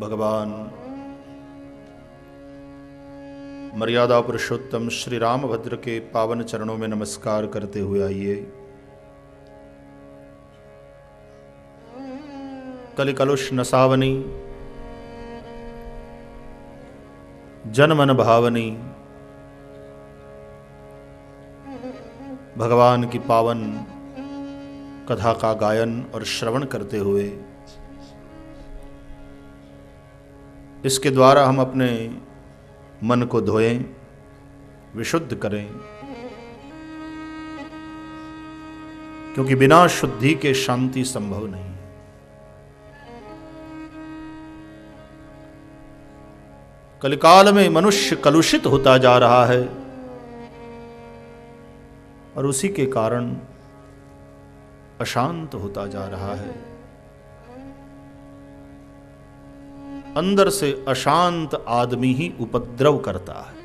भगवान मर्यादा पुरुषोत्तम श्री रामभद्र के पावन चरणों में नमस्कार करते हुए आइए कलिकलुष नसावनी जनमन भावनी भगवान की पावन कथा का गायन और श्रवण करते हुए इसके द्वारा हम अपने मन को धोएं, विशुद्ध करें, क्योंकि बिना शुद्धि के शांति संभव नहीं है। कलिकाल में मनुष्य कलुषित होता जा रहा है और उसी के कारण अशांत होता जा रहा है। अंदर से अशांत आदमी ही उपद्रव करता है।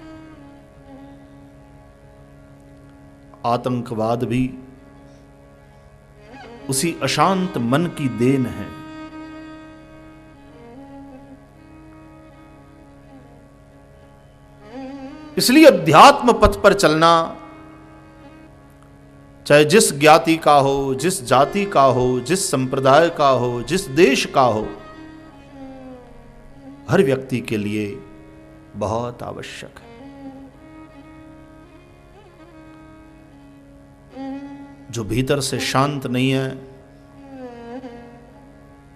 आतंकवाद भी उसी अशांत मन की देन है। इसलिए अध्यात्म पथ पर चलना, चाहे जिस ज्ञाति का हो, जिस जाति का हो, जिस संप्रदाय का हो, जिस देश का हो, हर व्यक्ति के लिए बहुत आवश्यक है। जो भीतर से शांत नहीं है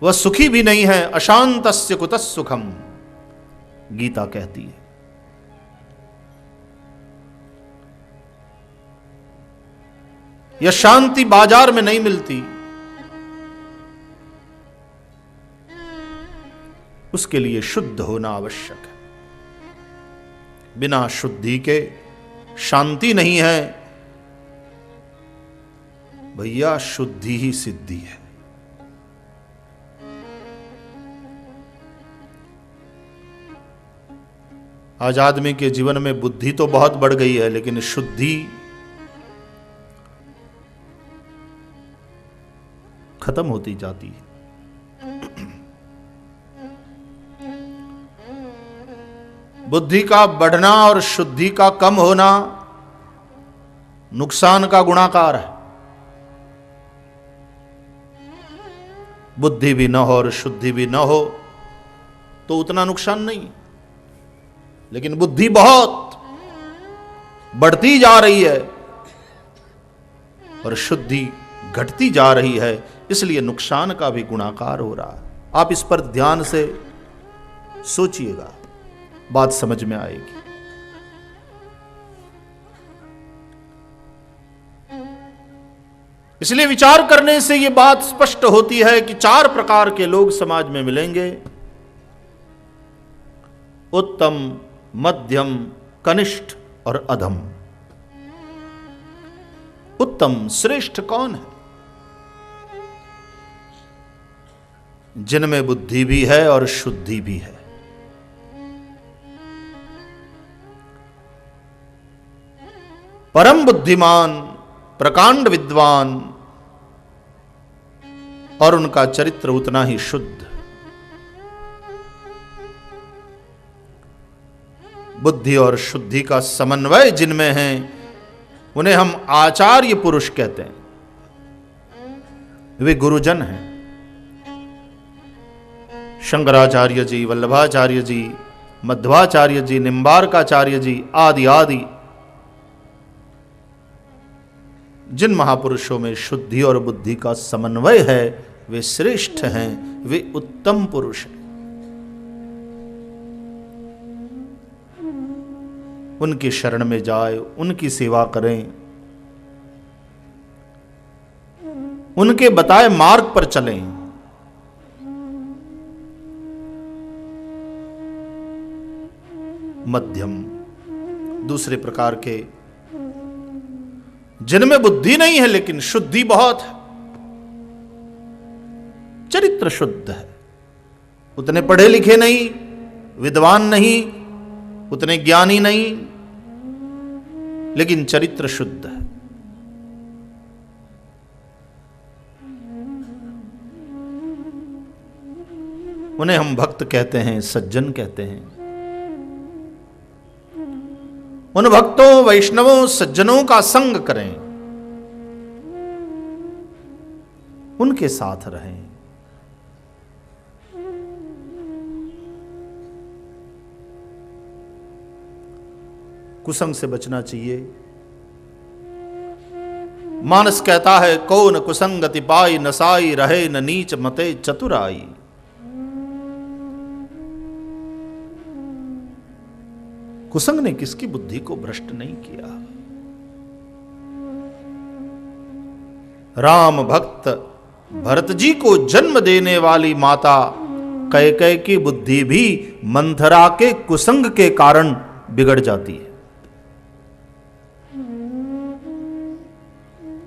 वह सुखी भी नहीं है। अशांतस्य कुतः सुखम, गीता कहती है। यह शांति बाजार में नहीं मिलती, उसके लिए शुद्ध होना आवश्यक है। बिना शुद्धि के शांति नहीं है भैया, शुद्धि ही सिद्धि है। आज आदमी के जीवन में बुद्धि तो बहुत बढ़ गई है, लेकिन शुद्धि खत्म होती जाती है। बुद्धि का बढ़ना और शुद्धि का कम होना नुकसान का गुणाकार है। बुद्धि भी न हो और शुद्धि भी न हो तो उतना नुकसान नहीं, लेकिन बुद्धि बहुत बढ़ती जा रही है और शुद्धि घटती जा रही है, इसलिए नुकसान का भी गुणाकार हो रहा है। आप इस पर ध्यान से सोचिएगा, बात समझ में आएगी। इसलिए विचार करने से यह बात स्पष्ट होती है कि चार प्रकार के लोग समाज में मिलेंगे: उत्तम, मध्यम, कनिष्ठ और अधम। उत्तम, श्रेष्ठ कौन है? जिनमें बुद्धि भी है और शुद्धि भी है। परम बुद्धिमान, प्रकांड विद्वान और उनका चरित्र उतना ही शुद्ध। बुद्धि और शुद्धि का समन्वय जिनमें है उन्हें हम आचार्य पुरुष कहते हैं। वे गुरुजन हैं। शंकराचार्य जी, वल्लभाचार्य जी, मध्वाचार्य जी, निम्बार्काचार्य जी आदि आदि जिन महापुरुषों में शुद्धि और बुद्धि का समन्वय है वे श्रेष्ठ हैं, वे उत्तम पुरुष हैं। उनकी शरण में जाए, उनकी सेवा करें, उनके बताए मार्ग पर चलें। मध्यम, दूसरे प्रकार के जिनमें बुद्धि नहीं है लेकिन शुद्धि बहुत है। चरित्र शुद्ध है, उतने पढ़े लिखे नहीं, विद्वान नहीं, उतने ज्ञानी नहीं, लेकिन चरित्र शुद्ध है। उन्हें हम भक्त कहते हैं, सज्जन कहते हैं। उन भक्तों, वैष्णवों, सज्जनों का संग करें, उनके साथ रहें। कुसंग से बचना चाहिए। मानस कहता है, कौन कुसंगति पाई, नसाई रहे न नीच मते चतुराई। कुसंग ने किसकी बुद्धि को भ्रष्ट नहीं किया। राम भक्त भरत जी को जन्म देने वाली माता कैकेयी की बुद्धि भी मंथरा के कुसंग के कारण बिगड़ जाती है।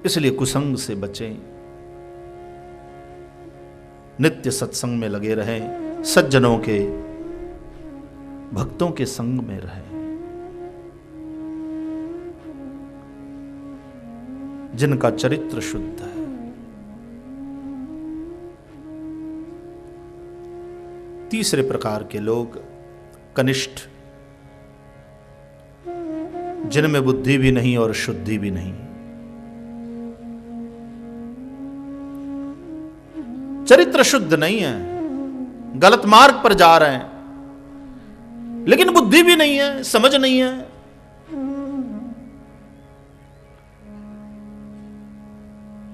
इसलिए कुसंग से बचें, नित्य सत्संग में लगे रहें, सज्जनों के, भक्तों के संग में रहें, जिनका चरित्र शुद्ध है। तीसरे प्रकार के लोग कनिष्ठ, जिनमें बुद्धि भी नहीं और शुद्धि भी नहीं। चरित्र शुद्ध नहीं है, गलत मार्ग पर जा रहे हैं, लेकिन बुद्धि भी नहीं है, समझ नहीं है।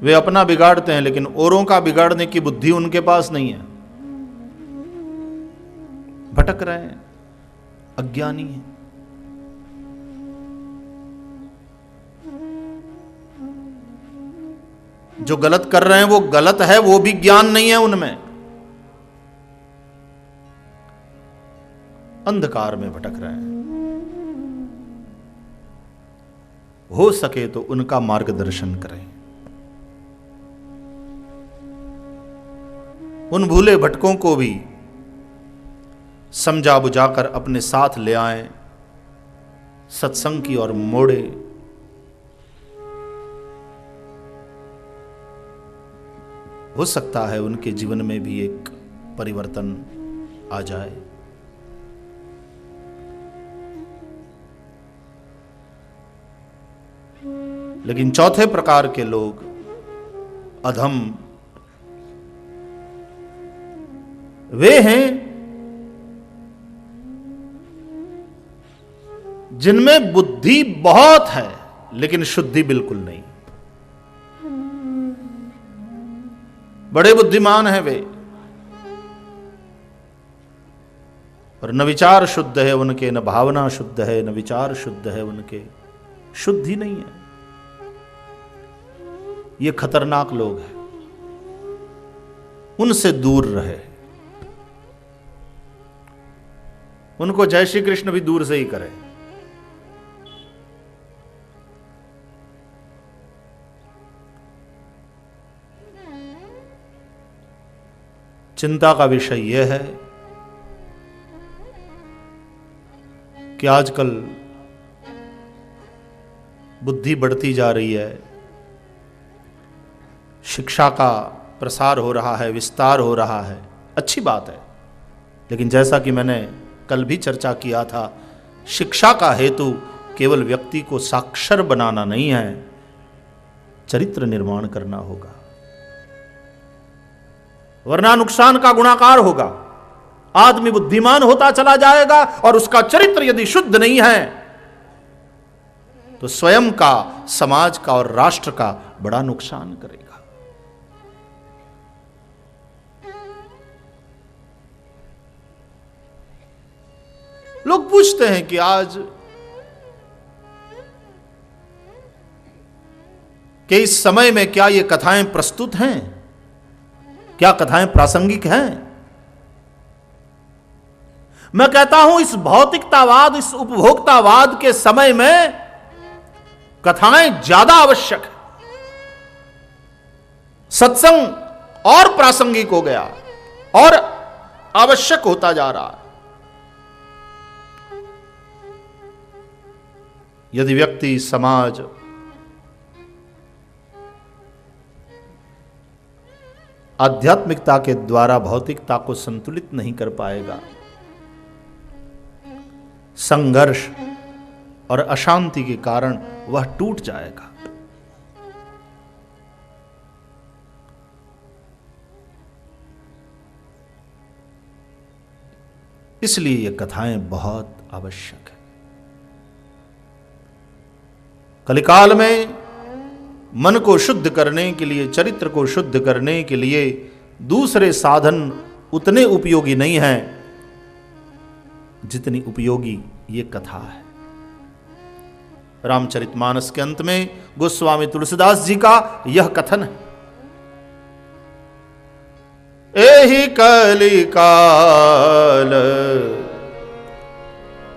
वे अपना बिगाड़ते हैं, लेकिन औरों का बिगाड़ने की बुद्धि उनके पास नहीं है। भटक रहे हैं, अज्ञानी है। जो गलत कर रहे हैं वो गलत है, वो भी ज्ञान नहीं है उनमें, अंधकार में भटक रहे हैं। हो सके तो उनका मार्गदर्शन करें। उन भूले भटकों को भी समझा बुझाकर अपने साथ ले आएं, सत्संग की ओर मोड़े। हो सकता है उनके जीवन में भी एक परिवर्तन आ जाए। लेकिन चौथे प्रकार के लोग अधम, वे हैं जिनमें बुद्धि बहुत है लेकिन शुद्धि बिल्कुल नहीं। बड़े बुद्धिमान हैं वे, पर न विचार शुद्ध है उनके, न भावना शुद्ध है, न विचार शुद्ध है उनके, शुद्धि नहीं है। ये खतरनाक लोग हैं, उनसे दूर रहे। उनको जय श्री कृष्ण भी दूर से ही करें। चिंता का विषय यह है कि आजकल बुद्धि बढ़ती जा रही है, शिक्षा का प्रसार हो रहा है, विस्तार हो रहा है, अच्छी बात है। लेकिन जैसा कि मैंने कल भी चर्चा किया था, शिक्षा का हेतु केवल व्यक्ति को साक्षर बनाना नहीं है, चरित्र निर्माण करना होगा, वरना नुकसान का गुणाकार होगा। आदमी बुद्धिमान होता चला जाएगा और उसका चरित्र यदि शुद्ध नहीं है तो स्वयं का, समाज का और राष्ट्र का बड़ा नुकसान करेगा। लोग पूछते हैं कि आज कि इस समय में क्या ये कथाएं प्रस्तुत हैं, क्या कथाएं प्रासंगिक हैं? मैं कहता हूं इस भौतिकतावाद, इस उपभोक्तावाद के समय में कथाएं ज्यादा आवश्यक है। सत्संग और प्रासंगिक हो गया और आवश्यक होता जा रहा है। यदि व्यक्ति, समाज आध्यात्मिकता के द्वारा भौतिकता को संतुलित नहीं कर पाएगा। संघर्ष और अशांति के कारण वह टूट जाएगा। इसलिए ये कथाएं बहुत आवश्यक है। कलिकाल में मन को शुद्ध करने के लिए, चरित्र को शुद्ध करने के लिए दूसरे साधन उतने उपयोगी नहीं हैं जितनी उपयोगी ये कथा है। रामचरितमानस के अंत में गोस्वामी तुलसीदास जी का यह कथन है, एहि कलिकाल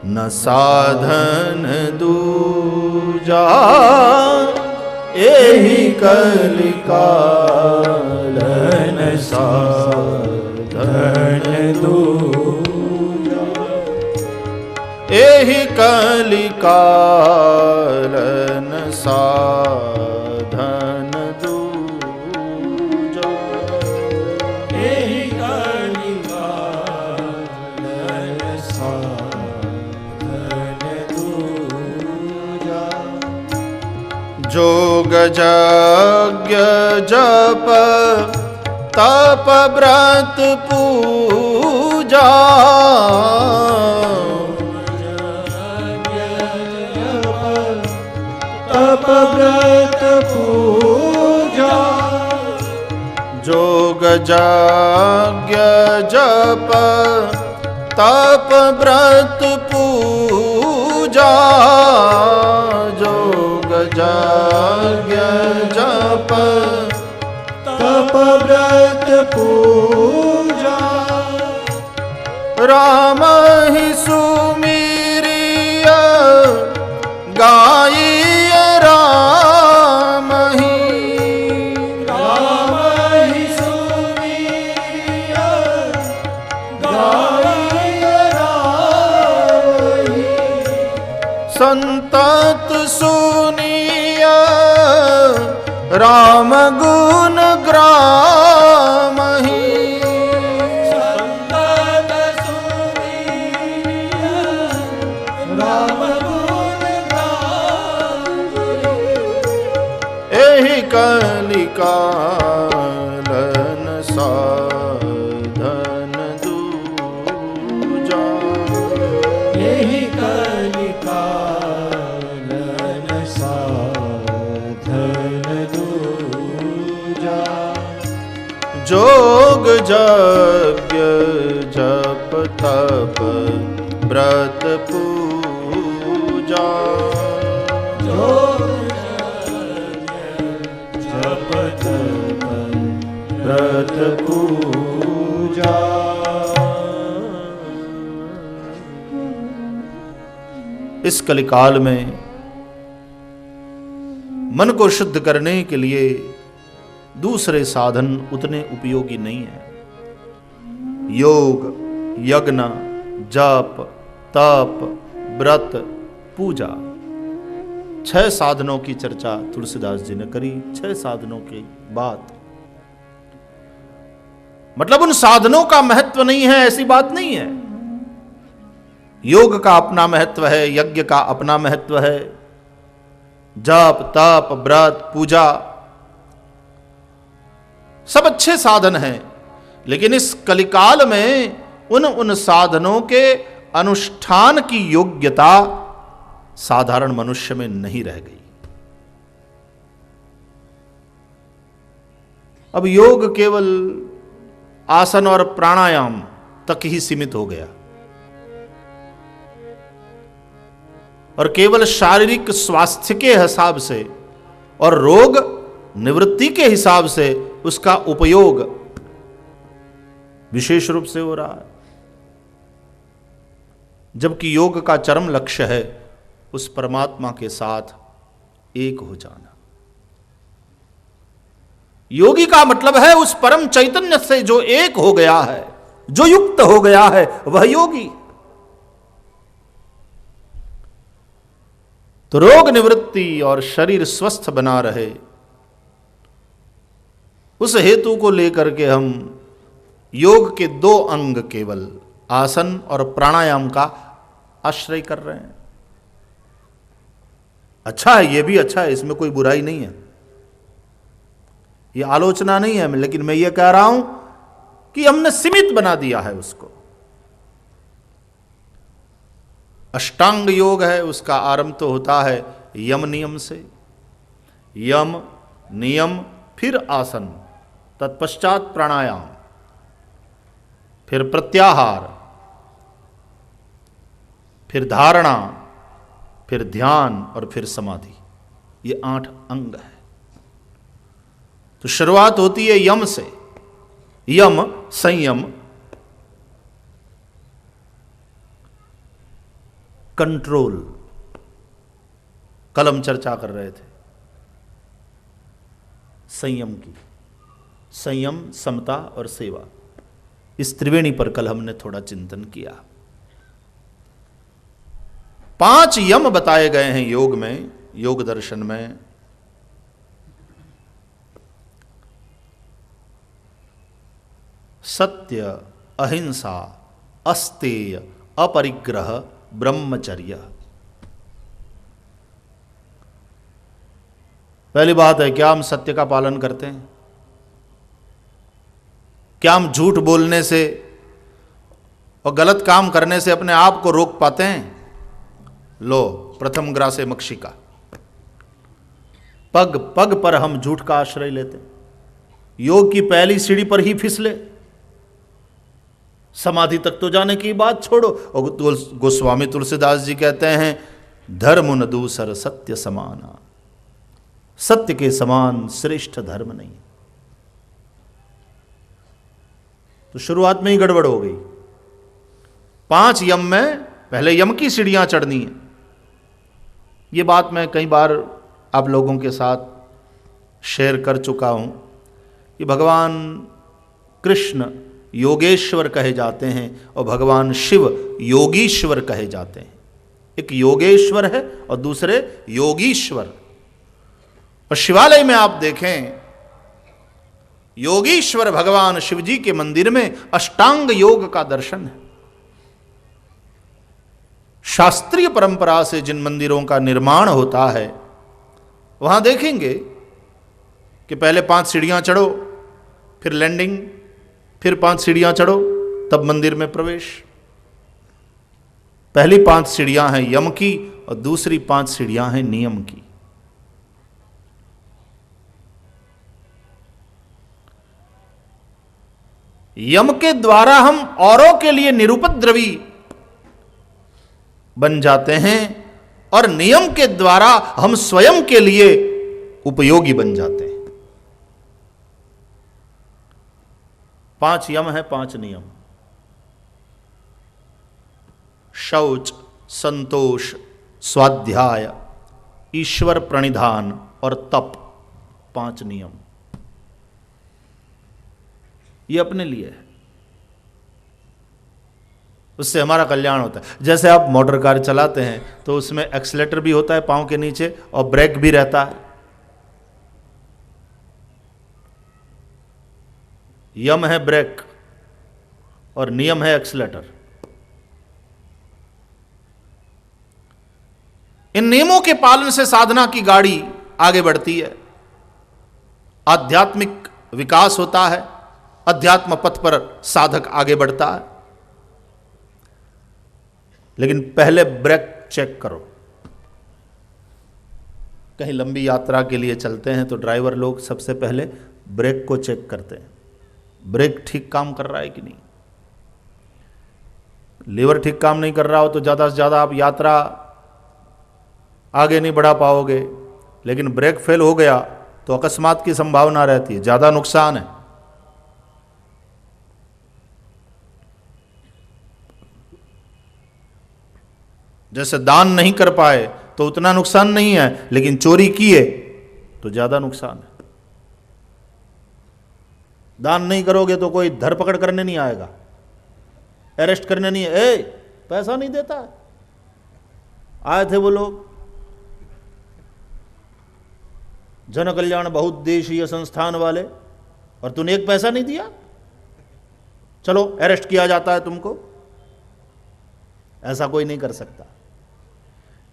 न साधन दूजा, एहि कलिकाल न साधन दूजा, एहि कलिकाल न साधन दूजा, एहि कलिकाल न साधन दूजा, जोग यज्ञ जप तप व्रत पूजा, तप व्रत पूजा, जोग यज्ञ जप तप व्रत पूजा, जोग यज्ञ जप तप व्रत पूजा, राम ही सुमिरिय गाइय राम ही, राम ही सुमिरिय गाइय राम ही, संतत सुनिय राम गुण ग्राम ही, संतत सुनिय राम गुण गान, एहि कलिकाल न साधन दूजा, एहि कलिकाल न साधन दूजा, जोग यज्ञ जप तप व्रत पूजा, जप तप व्रत पूजा, इस कलिकाल में मन को शुद्ध करने के लिए दूसरे साधन उतने उपयोगी नहीं है। योग, यज्ञ, जप, तप, व्रत, पूजा, 6 साधनों की चर्चा तुलसीदास जी ने करी। 6 साधनों की बात, मतलब उन साधनों का महत्व नहीं है ऐसी बात नहीं है। योग का अपना महत्व है, यज्ञ का अपना महत्व है, जप, तप, व्रत, पूजा सब अच्छे साधन हैं, लेकिन इस कलिकाल में उन साधनों के अनुष्ठान की योग्यता साधारण मनुष्य में नहीं रह गई। अब योग केवल आसन और प्राणायाम तक ही सीमित हो गया और केवल शारीरिक स्वास्थ्य के हिसाब से और रोग निवृत्ति के हिसाब से उसका उपयोग विशेष रूप से हो रहा है, जबकि योग का चरम लक्ष्य है उस परमात्मा के साथ एक हो जाना। योगी का मतलब है उस परम चैतन्य से जो एक हो गया है, जो युक्त हो गया है, वह योगी। तो रोग निवृत्ति और शरीर स्वस्थ बना रहे, उस हेतु को लेकर के हम योग के 2 अंग केवल आसन और प्राणायाम का आश्रय कर रहे हैं। अच्छा है, ये भी अच्छा है, इसमें कोई बुराई नहीं है, ये आलोचना नहीं है, लेकिन मैं ये कह रहा हूं कि हमने सीमित बना दिया है उसको। अष्टांग योग है, उसका आरंभ तो होता है यम नियम से। यम नियम, फिर आसन, तत्पश्चात प्राणायाम, फिर प्रत्याहार, फिर धारणा, फिर ध्यान और फिर समाधि। ये 8 अंग है। तो शुरुआत होती है यम से। यम संयम, कंट्रोल। कल हम चर्चा कर रहे थे संयम की। संयम, समता और सेवा, इस त्रिवेणी पर कल हमने थोड़ा चिंतन किया। 5 यम बताए गए हैं योग में, योग दर्शन में। सत्य, अहिंसा, अस्तेय, अपरिग्रह, ब्रह्मचर्य। पहली बात है, क्या हम सत्य का पालन करते हैं? क्या हम झूठ बोलने से और गलत काम करने से अपने आप को रोक पाते हैं? लो, प्रथम ग्रासे मक्षिका। पग पग पर हम झूठ का आश्रय लेते हैं। योग की पहली सीढ़ी पर ही फिसले, समाधि तक तो जाने की बात छोड़ो। और गोस्वामी तुलसीदास जी कहते हैं, धर्म न दूसर सत्य समाना। सत्य के समान श्रेष्ठ धर्म नहीं। तो शुरुआत में ही गड़बड़ हो गई। 5 यम में पहले यम की सीढ़ियां चढ़नी है। ये बात मैं कई बार आप लोगों के साथ शेयर कर चुका हूं कि भगवान कृष्ण योगेश्वर कहे जाते हैं और भगवान शिव योगीश्वर कहे जाते हैं। एक योगेश्वर है और दूसरे योगीश्वर। और शिवालय में आप देखें, योगीश्वर भगवान शिवजी के मंदिर में अष्टांग योग का दर्शन है। शास्त्रीय परंपरा से जिन मंदिरों का निर्माण होता है, वहां देखेंगे कि पहले 5 सीढ़ियां चढ़ो, फिर लैंडिंग, फिर 5 सीढ़ियां चढ़ो, तब मंदिर में प्रवेश। पहली 5 सीढ़ियां हैं यम की और दूसरी 5 सीढ़ियां हैं नियम की। यम के द्वारा हम औरों के लिए निरुपद्रवी बन जाते हैं और नियम के द्वारा हम स्वयं के लिए उपयोगी बन जाते हैं। 5 यम है, 5 नियम। शौच, संतोष, स्वाध्याय, ईश्वर प्रणिधान और तप, 5 नियम। ये अपने लिए है, उससे हमारा कल्याण होता है। जैसे आप मोटर कार चलाते हैं तो उसमें एक्सीलेटर भी होता है पांव के नीचे और ब्रेक भी रहता है। यम है ब्रेक और नियम है एक्सीलेटर। इन नियमों के पालन से साधना की गाड़ी आगे बढ़ती है, आध्यात्मिक विकास होता है, अध्यात्म पथ पर साधक आगे बढ़ता है। लेकिन पहले ब्रेक चेक करो। कहीं लंबी यात्रा के लिए चलते हैं तो ड्राइवर लोग सबसे पहले ब्रेक को चेक करते हैं, ब्रेक ठीक काम कर रहा है कि नहीं। लीवर ठीक काम नहीं कर रहा हो तो ज़्यादा से ज़्यादा आप यात्रा आगे नहीं बढ़ा पाओगे, लेकिन ब्रेक फेल हो गया तो अकस्मात की संभावना रहती है, ज़्यादा नुकसान है। जैसे दान नहीं कर पाए तो उतना नुकसान नहीं है, लेकिन चोरी किए तो ज़्यादा नुकसान है। दान नहीं करोगे तो कोई धरपकड़ करने नहीं आएगा, अरेस्ट करने नहीं, पैसा नहीं देता है। आए थे वो लोग जन कल्याण बहुउद्देशीय संस्थान वाले, और तूने एक पैसा नहीं दिया, चलो अरेस्ट किया जाता है तुमको। ऐसा कोई नहीं कर सकता।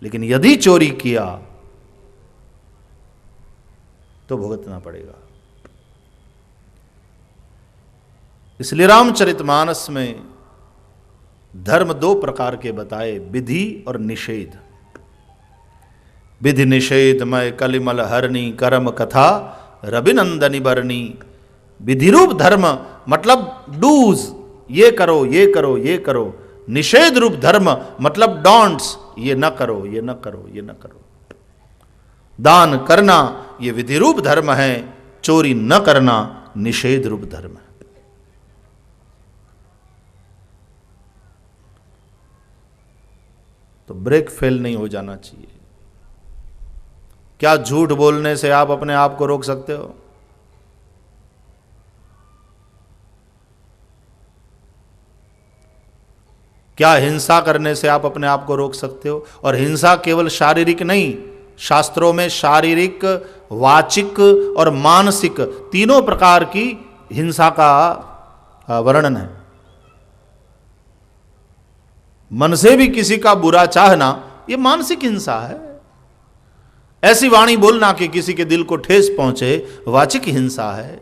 लेकिन यदि चोरी किया तो भुगतना पड़ेगा। इसलिए रामचरितमानस में धर्म दो प्रकार के बताए, विधि और निषेध। विधि निषेध मय कलिमल हरणी कर्म कथा रविनंदनी बरनी। विधि रूप धर्म मतलब डूज, ये करो ये करो ये करो। निषेध रूप धर्म मतलब डोंट्स, ये न करो ये न करो ये न करो। दान करना ये विधि रूप धर्म है, चोरी न करना निषेध रूप धर्म है। तो ब्रेक फेल नहीं हो जाना चाहिए। क्या झूठ बोलने से आप अपने आप को रोक सकते हो? क्या हिंसा करने से आप अपने आप को रोक सकते हो? और हिंसा केवल शारीरिक नहीं, शास्त्रों में शारीरिक, वाचिक और मानसिक तीनों प्रकार की हिंसा का वर्णन है। मन से भी किसी का बुरा चाहना यह मानसिक हिंसा है। ऐसी वाणी बोलना कि किसी के दिल को ठेस पहुंचे, वाचिक हिंसा है।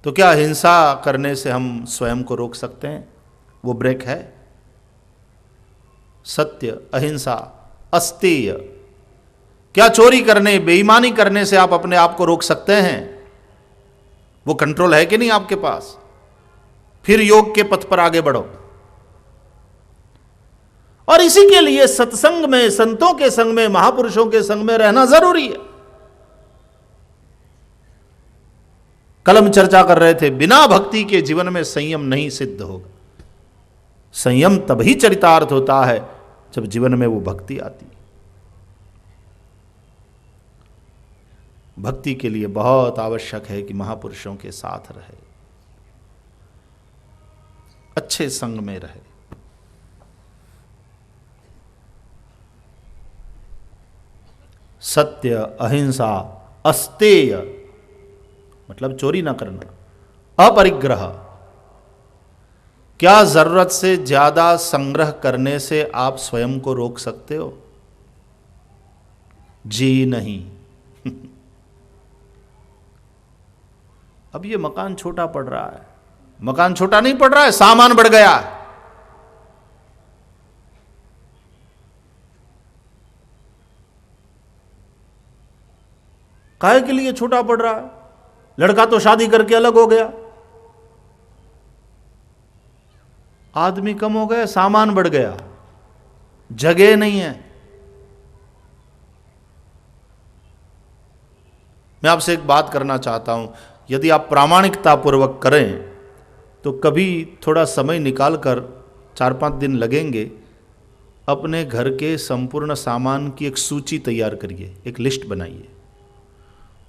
तो क्या हिंसा करने से हम स्वयं को रोक सकते हैं? वो ब्रेक है। सत्य, अहिंसा, अस्तेय। क्या चोरी करने, बेईमानी करने से आप अपने आप को रोक सकते हैं? वो कंट्रोल है कि नहीं आपके पास? फिर योग के पथ पर आगे बढ़ो। और इसी के लिए सत्संग में, संतों के संग में, महापुरुषों के संग में रहना जरूरी है। कल हम चर्चा कर रहे थे, बिना भक्ति के जीवन में संयम नहीं सिद्ध होगा। संयम तभी चरितार्थ होता है जब जीवन में वो भक्ति आती। भक्ति के लिए बहुत आवश्यक है कि महापुरुषों के साथ रहे, अच्छे संग में रहे। सत्य, अहिंसा, अस्तेय मतलब चोरी ना करना। अपरिग्रह, क्या जरूरत से ज्यादा संग्रह करने से आप स्वयं को रोक सकते हो? जी नहीं। अब ये मकान छोटा पड़ रहा है। मकान छोटा नहीं पड़ रहा है, सामान बढ़ गया है। काहे के लिए छोटा पड़ रहा है? लड़का तो शादी करके अलग हो गया, आदमी कम हो गए, सामान बढ़ गया, जगह नहीं है। मैं आपसे एक बात करना चाहता हूं, यदि आप प्रामाणिकता पूर्वक करें तो कभी थोड़ा समय निकालकर 4-5 दिन लगेंगे, अपने घर के संपूर्ण सामान की एक सूची तैयार करिए, एक लिस्ट बनाइए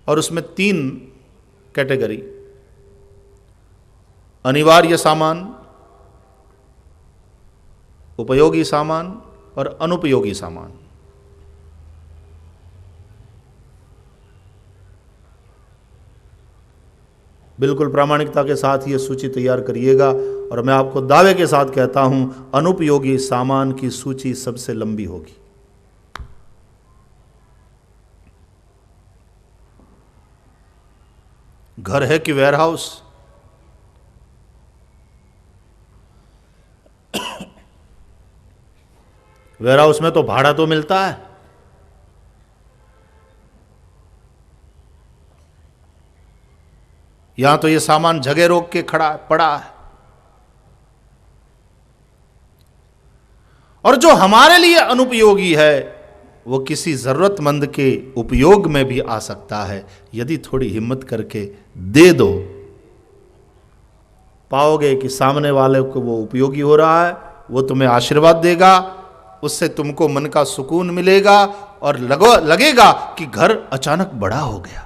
और उसमें 3 कैटेगरी, अनिवार्य सामान, उपयोगी सामान और अनुपयोगी सामान। बिल्कुल प्रामाणिकता के साथ ये सूची तैयार करिएगा। और मैं आपको दावे के साथ कहता हूं, अनुपयोगी सामान की सूची सबसे लंबी होगी। घर है कि वेयरहाउस? वेयरहाउस में तो भाड़ा तो मिलता है, यहां तो ये सामान जगह रोक के खड़ा पड़ा है। और जो हमारे लिए अनुपयोगी है वो किसी जरूरतमंद के उपयोग में भी आ सकता है। यदि थोड़ी हिम्मत करके दे दो, पाओगे कि सामने वाले को वो उपयोगी हो रहा है, वो तुम्हें आशीर्वाद देगा, उससे तुमको मन का सुकून मिलेगा और लगेगा कि घर अचानक बड़ा हो गया,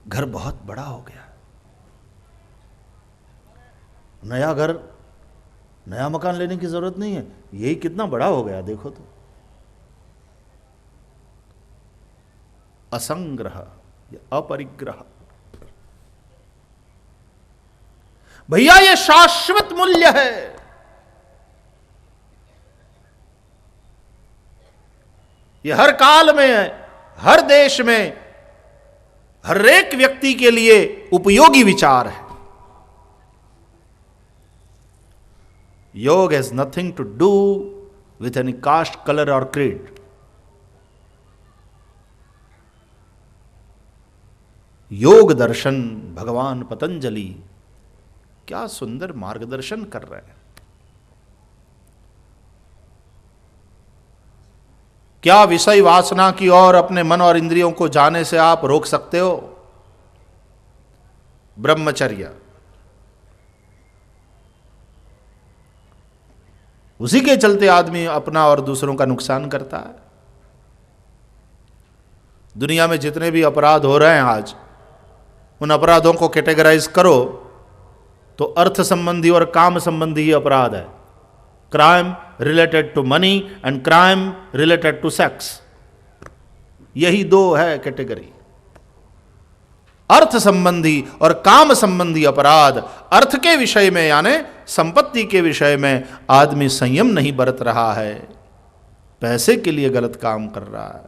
घर बहुत बड़ा हो गया। नया घर, नया मकान लेने की जरूरत नहीं है, यही कितना बड़ा हो गया देखो तो। असंग्रह या अपरिग्रह। भैया ये शाश्वत मूल्य है। ये हर काल में, हर देश में, हर एक व्यक्ति के लिए उपयोगी विचार है। योग has nothing to do with any caste, colour और क्रीड। योग दर्शन भगवान पतंजलि क्या सुंदर मार्गदर्शन कर रहे हैं। क्या विषय वासना की ओर अपने मन और इंद्रियों को जाने से आप रोक सकते हो? ब्रह्मचर्य। उसी के चलते आदमी अपना और दूसरों का नुकसान करता है। दुनिया में जितने भी अपराध हो रहे हैं आज, उन अपराधों को कैटेगराइज करो तो अर्थ संबंधी और काम संबंधी ही अपराध है। Crime related to money and crime related to sex, यही दो है कैटेगरी। अर्थ संबंधी और काम संबंधी अपराध, अर्थ के विषय में यानी संपत्ति के विषय में आदमी संयम नहीं बरत रहा है, पैसे के लिए गलत काम कर रहा है,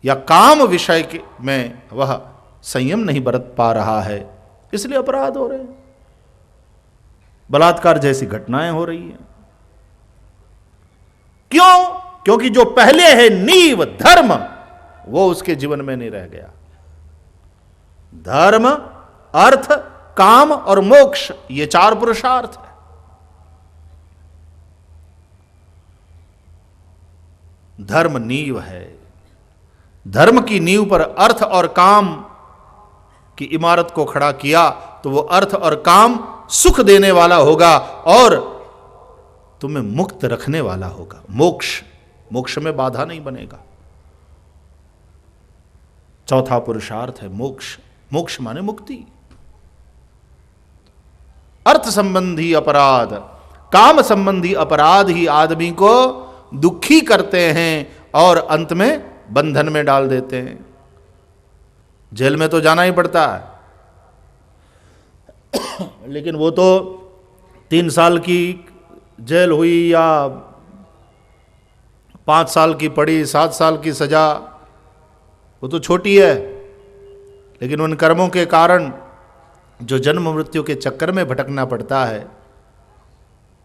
या काम विषय में वह संयम नहीं बरत पा रहा है, इसलिए अपराध हो रहे हैं, बलात्कार जैसी घटनाएं हो रही हैं। क्यों? क्योंकि जो पहले है नींव धर्म, वो उसके जीवन में नहीं रह गया। धर्म, अर्थ, काम और मोक्ष, ये चार पुरुषार्थ है। धर्म नींव है। धर्म की नींव पर अर्थ और काम की इमारत को खड़ा किया तो वो अर्थ और काम सुख देने वाला होगा और तुम्हें मुक्त रखने वाला होगा। मोक्ष, मोक्ष में बाधा नहीं बनेगा। चौथा पुरुषार्थ है मोक्ष। मोक्ष माने मुक्ति। अर्थ संबंधी अपराध, काम संबंधी अपराध ही आदमी को दुखी करते हैं और अंत में बंधन में डाल देते हैं। जेल में तो जाना ही पड़ता है, लेकिन वो तो 3 साल की जेल हुई या 5 साल की पड़ी, 7 साल की सजा, वो तो छोटी है। लेकिन उन कर्मों के कारण जो जन्म मृत्यु के चक्कर में भटकना पड़ता है,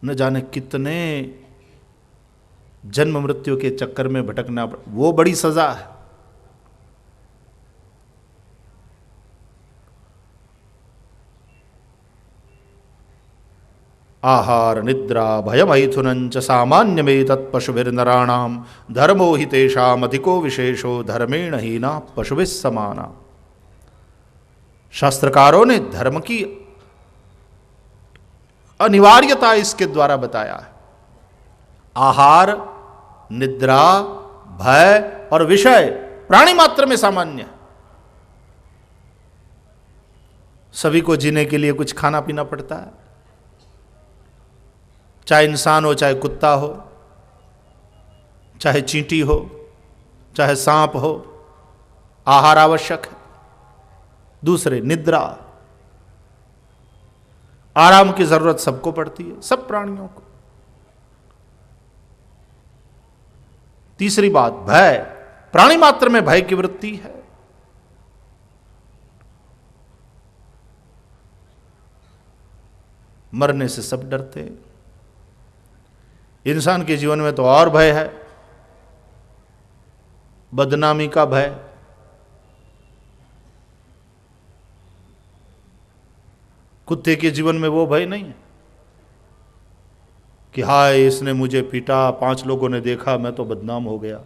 न जाने कितने जन्म मृत्यु के चक्कर में भटकना, वो बड़ी सजा है। आहार निद्रा भयमैथुनंच सामान्यमे तत्पशुभिर्नराणाम धर्मो हि तेषाम अधिको विशेषो धर्मेण हीना पशुभिः समाना। शास्त्रकारों ने धर्म की अनिवार्यता इसके द्वारा बताया है। आहार, निद्रा, भय और विषय प्राणी मात्र में सामान्य। सभी को जीने के लिए कुछ खाना पीना पड़ता है, चाहे इंसान हो, चाहे कुत्ता हो, चाहे चींटी हो, चाहे सांप हो, आहार आवश्यक है। दूसरे, निद्रा, आराम की जरूरत सबको पड़ती है, सब प्राणियों को। तीसरी बात, भय, प्राणी मात्र में भय की वृत्ति है। मरने से सब डरते हैं। इंसान के जीवन में तो और भय है, बदनामी का भय, कुत्ते के जीवन में वो भय नहीं है कि हाय इसने मुझे पीटा, 5 लोगों ने देखा, मैं तो बदनाम हो गया।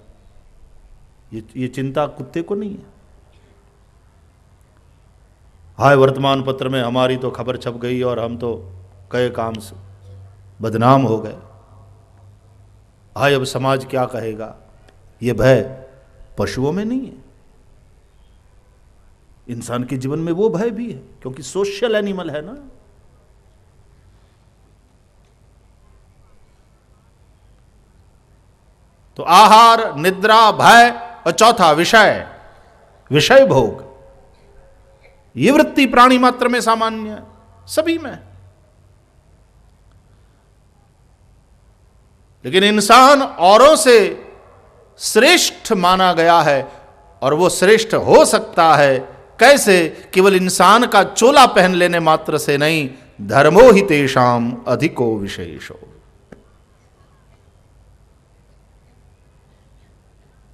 ये चिंता कुत्ते को नहीं है। हाय वर्तमान पत्र में हमारी तो खबर छप गई और हम तो कई काम से बदनाम हो गए, हाय अब समाज क्या कहेगा। ये भय पशुओं में नहीं है। इंसान के जीवन में वो भय भी है, क्योंकि सोशल एनिमल है ना। तो आहार, निद्रा, भय और चौथा विषय, विषय भोग, ये वृत्ति प्राणी मात्र में सामान्य है, सभी में। लेकिन इंसान औरों से श्रेष्ठ माना गया है, और वो श्रेष्ठ हो सकता है कैसे? केवल इंसान का चोला पहन लेने मात्र से नहीं, धर्मो हि तेषाम अधिको विशेषो।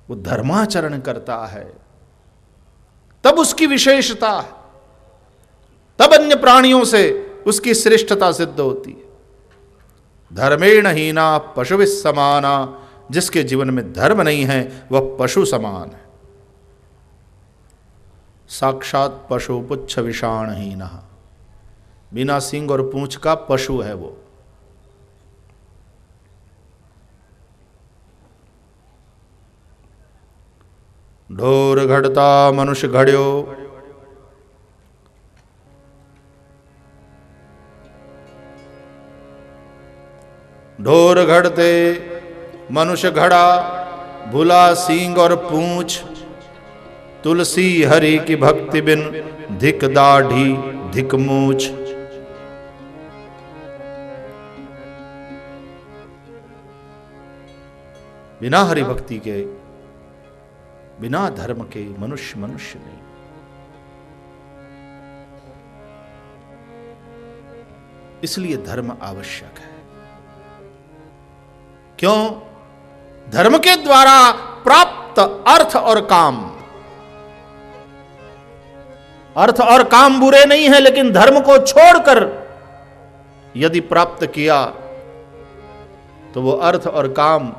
वो धर्माचरण करता है तब उसकी विशेषता है, तब अन्य प्राणियों से उसकी श्रेष्ठता सिद्ध होती है। धर्मेण हीना पशुभिः समाना, जिसके जीवन में धर्म नहीं है वह पशु समान है। साक्षात पशु पुच्छ विषाणहीन, बिना सींग और पूंछ का पशु है वो। ढोर घड़ता मनुष्य घड़्यो, ढोर घड़ते मनुष्य घड़ा, भुला सींग और पूंछ। तुलसी हरि की भक्ति बिन, धिक दाढ़ी धिक मूछ। बिना हरि भक्ति के, बिना धर्म के मनुष्य मनुष्य नहीं। इसलिए धर्म आवश्यक है। क्यों? धर्म के द्वारा प्राप्त अर्थ और काम, अर्थ और काम बुरे नहीं है, लेकिन धर्म को छोड़कर यदि प्राप्त किया तो वो अर्थ और काम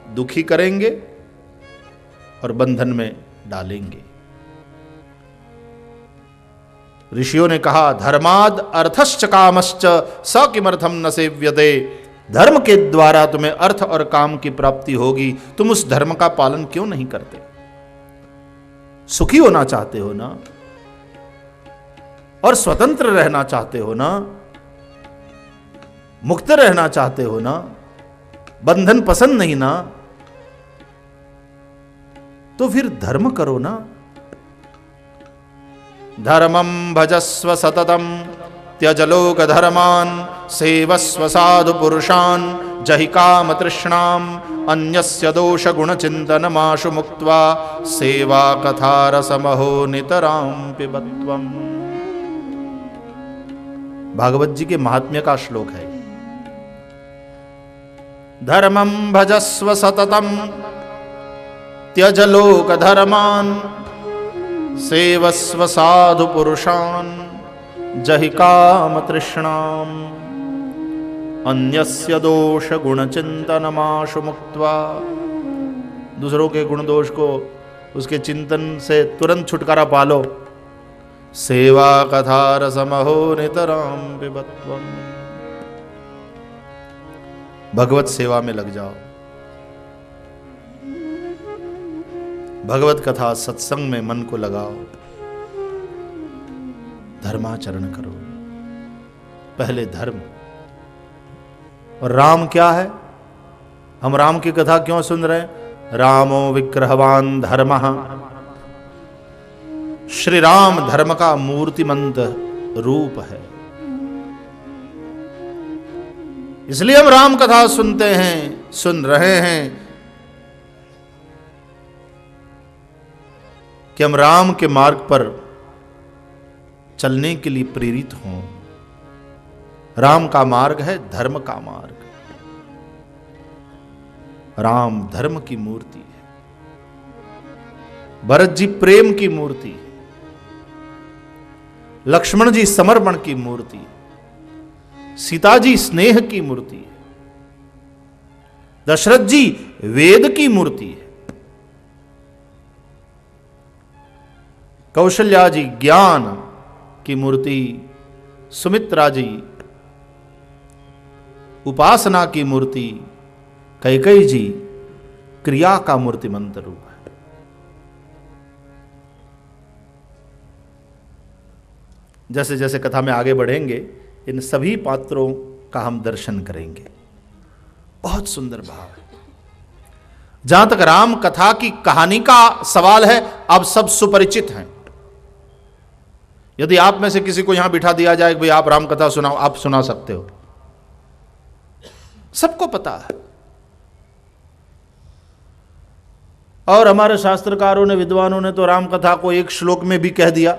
दुखी करेंगे और बंधन में डालेंगे। ऋषियों ने कहा, धर्माद अर्थश्च कामश्च स किमर्थम न सेव्यते। धर्म के द्वारा तुम्हें अर्थ और काम की प्राप्ति होगी, तुम उस धर्म का पालन क्यों नहीं करते? सुखी होना चाहते हो ना, और स्वतंत्र रहना चाहते हो ना, मुक्त रहना चाहते हो ना, बंधन पसंद नहीं ना, तो फिर धर्म करो ना। धर्मं भजस्व सततम त्यज लोक धर्मान, सेवस्व साधु पुरुषान, जहि काम तृष्णाम, अन्यस्य दोष गुण चिंतनमाशु मुक्त्वा, सेवा कथा रसमहो नितराम पिबत्वम्। भागवत जी के महात्म्य का श्लोक है। धर्मं भजस्व सततम त्यज लोक धर्मान, सेवस्व साधु पुरुषान, जहि काम तृष्णाम, अन्यस्य दोष गुण चिंतनमाशु मुक्त्वा। दूसरों के गुण दोष को, उसके चिंतन से तुरंत छुटकारा पालो। सेवा कथा रसमहो नितराम पिबत्वम्। भगवत सेवा में लग जाओ, भगवत कथा सत्संग में मन को लगाओ, धर्माचरण करो। पहले धर्म। और राम क्या है? हम राम की कथा क्यों सुन रहे हैं? रामो विग्रहवान धर्मः। श्री राम धर्म का मूर्तिमंत रूप है। इसलिए हम राम कथा सुनते हैं, सुन रहे हैं कि हम राम के मार्ग पर चलने के लिए प्रेरित हों। राम का मार्ग है धर्म का मार्ग। राम धर्म की मूर्ति है, भरत जी प्रेम की मूर्ति है, लक्ष्मण जी समर्पण की मूर्ति है, सीता जी स्नेह की मूर्ति है, दशरथ जी वेद की मूर्ति है, कौशल्या जी ज्ञान की मूर्ति, सुमित्रा जी उपासना की मूर्ति, कैकेयी जी क्रिया का मूर्तिमंत रूप है। जैसे जैसे कथा में आगे बढ़ेंगे, इन सभी पात्रों का हम दर्शन करेंगे। बहुत सुंदर भाव है। जहां तक राम कथा की कहानी का सवाल है, अब सब सुपरिचित हैं। यदि आप में से किसी को यहां बिठा दिया जाए कि भाई आप राम कथा सुनाओ, आप सुना सकते हो, सबको पता है। और हमारे शास्त्रकारों ने, विद्वानों ने तो राम कथा को एक श्लोक में भी कह दिया,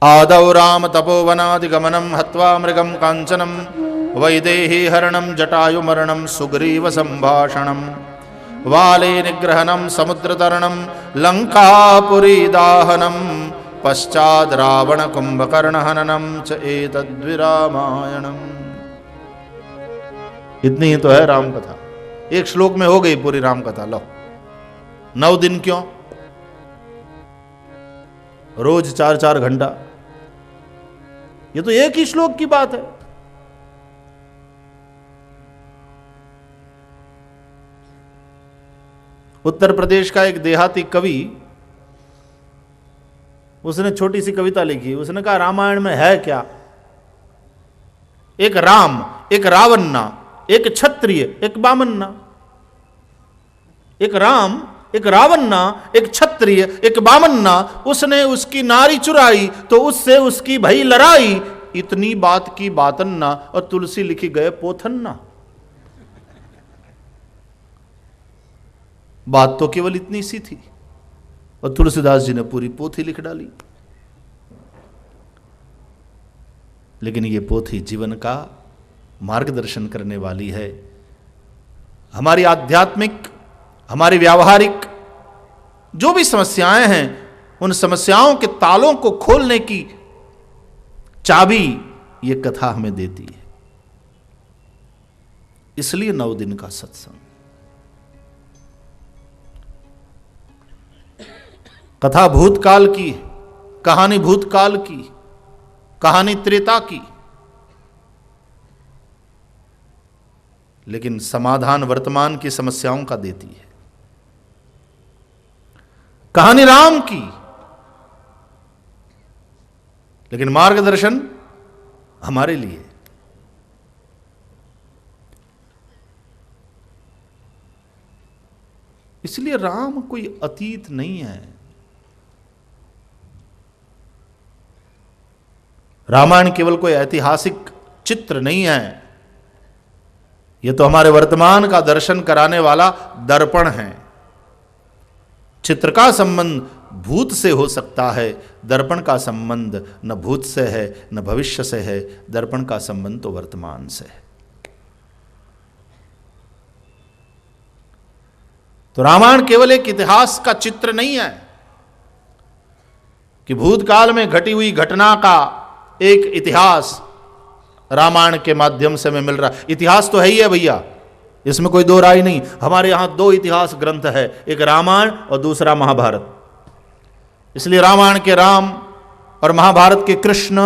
आदौ राम तपोवनादिगमनम हत्वा मृगम कांचनम वैदेही हरणम जटायु मरणम सुग्रीव संभाषणम वाले निग्रहणम समुद्रतरणम लंकापुरी दाहनम पश्चाद रावण कुंभकर्ण हननम च एतद्विरामायणम। इतनी ही तो है राम कथा, एक श्लोक में हो गई पूरी राम कथा। लो 9 दिन क्यों, रोज 4-4 घंटा, ये तो एक ही श्लोक की बात है। उत्तर प्रदेश का एक देहाती कवि, उसने छोटी सी कविता लिखी। उसने कहा रामायण में है क्या, एक राम, एक रावन्ना, एक क्षत्रिय, एक बामन्ना। एक राम, एक रावन्ना, एक क्षत्रिय, एक बामन्ना। उसने उसकी नारी चुराई तो उससे उसकी भई लड़ाई, इतनी बात की बातन्ना, और तुलसी लिखी गए पोथन्ना। बात तो केवल इतनी सी थी और तुलसीदास जी ने पूरी पोथी लिख डाली। लेकिन ये पोथी जीवन का मार्गदर्शन करने वाली है। हमारी आध्यात्मिक, हमारी व्यावहारिक जो भी समस्याएं हैं, उन समस्याओं के तालों को खोलने की चाबी ये कथा हमें देती है। इसलिए 9 दिन का सत्संग। कथा भूतकाल की, कहानी भूतकाल की, कहानी त्रेता की, लेकिन समाधान वर्तमान की समस्याओं का देती है। कहानी राम की, लेकिन मार्गदर्शन हमारे लिए। इसलिए राम कोई अतीत नहीं है। रामायण केवल कोई ऐतिहासिक चित्र नहीं है, यह तो हमारे वर्तमान का दर्शन कराने वाला दर्पण है। चित्र का संबंध भूत से हो सकता है, दर्पण का संबंध न भूत से है न भविष्य से है, दर्पण का संबंध तो वर्तमान से है। तो रामायण केवल एक इतिहास का चित्र नहीं है कि भूतकाल में घटी हुई घटना का एक इतिहास रामायण के माध्यम से हमें मिल रहा। इतिहास तो है ही है भैया, इसमें कोई दो राय नहीं। हमारे यहां 2 इतिहास ग्रंथ है, एक रामायण और दूसरा महाभारत। इसलिए रामायण के राम और महाभारत के कृष्ण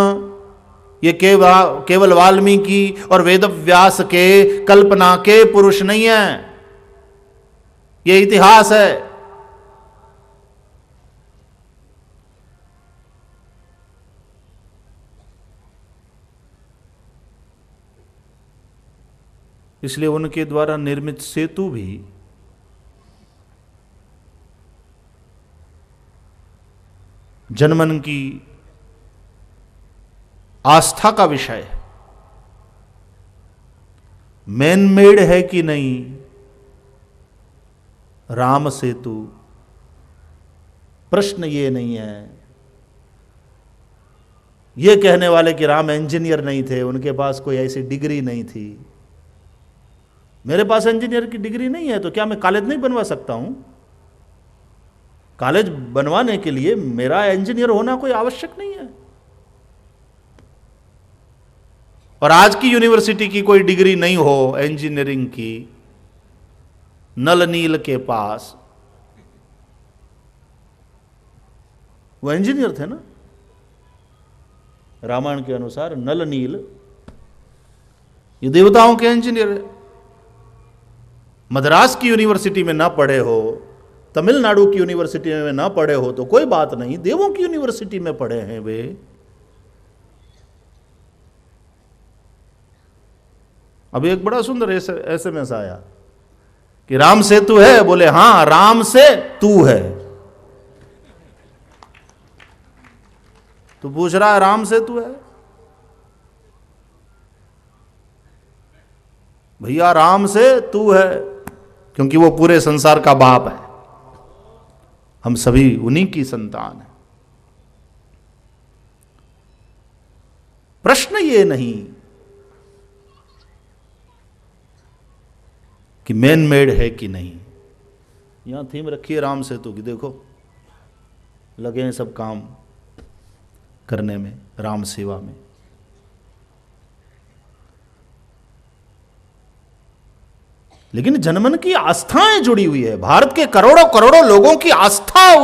ये केवल वाल्मीकि और वेदव्यास के कल्पना के पुरुष नहीं है, ये इतिहास है। इसलिए उनके द्वारा निर्मित सेतु भी जनमन की आस्था का विषय है। मैन मेड है कि नहीं राम सेतु, प्रश्न ये नहीं है। ये कहने वाले कि राम इंजीनियर नहीं थे, उनके पास कोई ऐसी डिग्री नहीं थी। मेरे पास इंजीनियर की डिग्री नहीं है तो क्या मैं कॉलेज नहीं बनवा सकता हूं? कॉलेज बनवाने के लिए मेरा इंजीनियर होना कोई आवश्यक नहीं है। और आज की यूनिवर्सिटी की कोई डिग्री नहीं हो इंजीनियरिंग की, नल नील के पास, वो इंजीनियर थे ना। रामायण के अनुसार नल नील ये देवताओं के इंजीनियर है। मद्रास की यूनिवर्सिटी में ना पढ़े हो, तमिलनाडु की यूनिवर्सिटी में ना पढ़े हो तो कोई बात नहीं, देवों की यूनिवर्सिटी में पढ़े हैं वे। अभी एक बड़ा सुंदर एसएमएस आया, कि राम सेतु है? बोले हां, राम से तू है। तो पूछ रहा है राम सेतु है? भैया राम से तू है, क्योंकि वो पूरे संसार का बाप है, हम सभी उन्हीं की संतान है। प्रश्न ये नहीं कि मैन मेड है कि नहीं। यहां थीम रखी है राम सेतु की, देखो लगे हैं सब काम करने में, राम सेवा में। लेकिन जनमन की आस्थाएं जुड़ी हुई है, भारत के करोड़ों करोड़ों लोगों की आस्था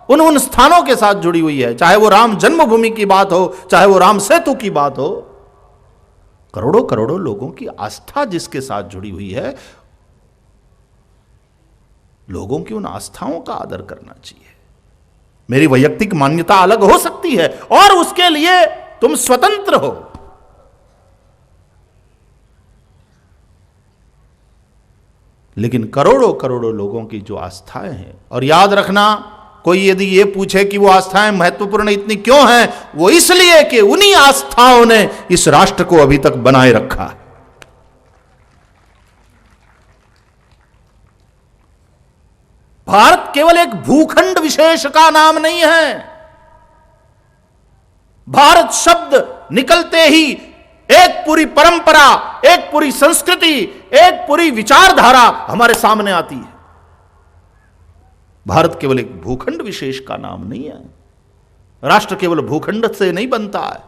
उन स्थानों के साथ जुड़ी हुई है। चाहे वो राम जन्मभूमि की बात हो, चाहे वो राम सेतु की बात हो, करोड़ों करोड़ों लोगों की आस्था जिसके साथ जुड़ी हुई है, लोगों की उन आस्थाओं का आदर करना चाहिए। मेरी वैयक्तिक मान्यता अलग हो सकती है और उसके लिए तुम स्वतंत्र हो, लेकिन करोड़ों करोड़ों लोगों की जो आस्थाएं हैं, और याद रखना, कोई यदि ये पूछे कि वो आस्थाएं महत्वपूर्ण इतनी क्यों हैं, वो इसलिए कि उन्हीं आस्थाओं ने इस राष्ट्र को अभी तक बनाए रखा है। भारत केवल एक भूखंड विशेष का नाम नहीं है। भारत शब्द निकलते ही एक पूरी परंपरा, एक पूरी संस्कृति, एक पूरी विचारधारा हमारे सामने आती है। भारत केवल एक भूखंड विशेष का नाम नहीं है। राष्ट्र केवल भूखंड से नहीं बनता है,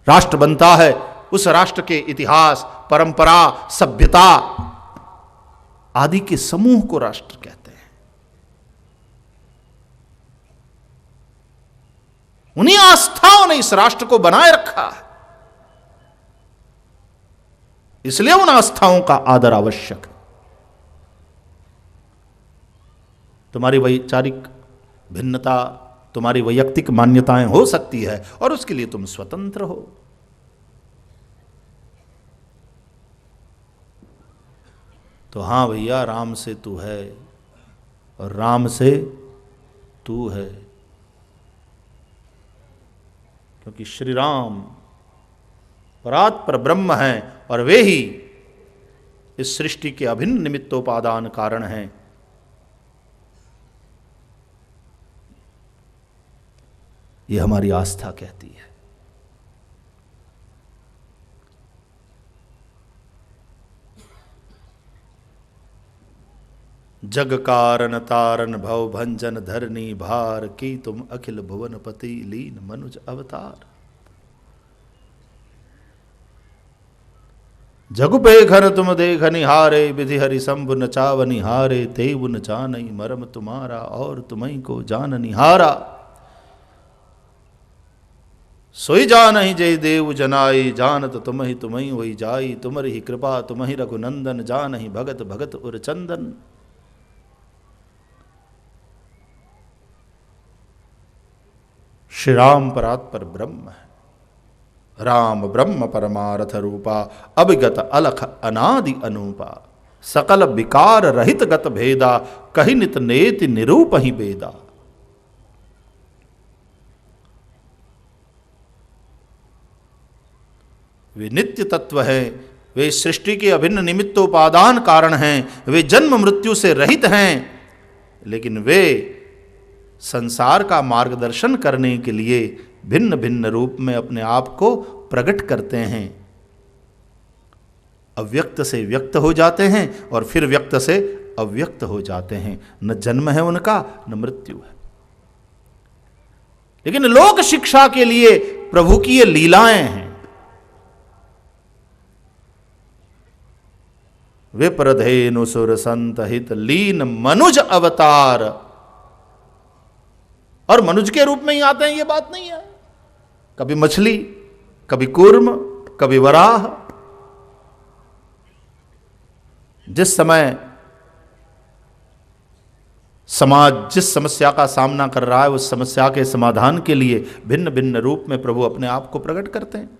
राष्ट्र बनता है उस राष्ट्र के इतिहास, परंपरा, सभ्यता आदि के समूह को राष्ट्र कहते हैं। उन्हीं आस्थाओं ने इस राष्ट्र को बनाए रखा है, इसलिए उन आस्थाओं का आदर आवश्यक है। तुम्हारी वैचारिक भिन्नता, तुम्हारी वैयक्तिक मान्यताएं हो सकती है और उसके लिए तुम स्वतंत्र हो। तो हां भैया, राम से तू है और राम से तू है, क्योंकि श्री राम परात्पर ब्रह्म हैं और वे ही इस सृष्टि के अभिन्न निमित्तोपादान कारण हैं। ये हमारी आस्था कहती है। जग कारण तारन भव भंजन धरनी भार, की तुम अखिल भुवन पति लीन मनुज अवतार। जगु पेखन तुम देख निहारे, विधि हरि शंभु नचाव निहारे, तेव न जानई मरम तुम्हारा, और तुम्हीं को जान निहारा। सोई जानहि जय देव जनाई, जानत तुम्हीं होई जाई, तुमरि ही कृपा तुम्हीं रघुनंदन, जानहि भगत भगत उर चंदन। श्री राम परात्पर ब्रह्म है। राम ब्रह्म परमार्थ रूपा, अभिगत अलख अनादि अनूपा, सकल विकार रहित गत भेदा, कहि नित नेति निरूप ही बेदा। वे नित्य तत्व हैं, वे सृष्टि के अभिन्न निमित्तोपादान कारण हैं, वे जन्म मृत्यु से रहित हैं, लेकिन वे संसार का मार्गदर्शन करने के लिए भिन्न भिन्न रूप में अपने आप को प्रकट करते हैं। अव्यक्त से व्यक्त हो जाते हैं और फिर व्यक्त से अव्यक्त हो जाते हैं। न जन्म है उनका, न मृत्यु है। लेकिन लोक शिक्षा के लिए प्रभु की ये लीलाएं हैं। विप्रधेनु सुर संत हित लीन मनुज अवतार, और मनुज के रूप में ही आते हैं, ये बात नहीं है। कभी मछली, कभी कूर्म, कभी वराह। जिस समय समाज जिस समस्या का सामना कर रहा है, उस समस्या के समाधान के लिए भिन्न भिन्न रूप में प्रभु अपने आप को प्रकट करते हैं।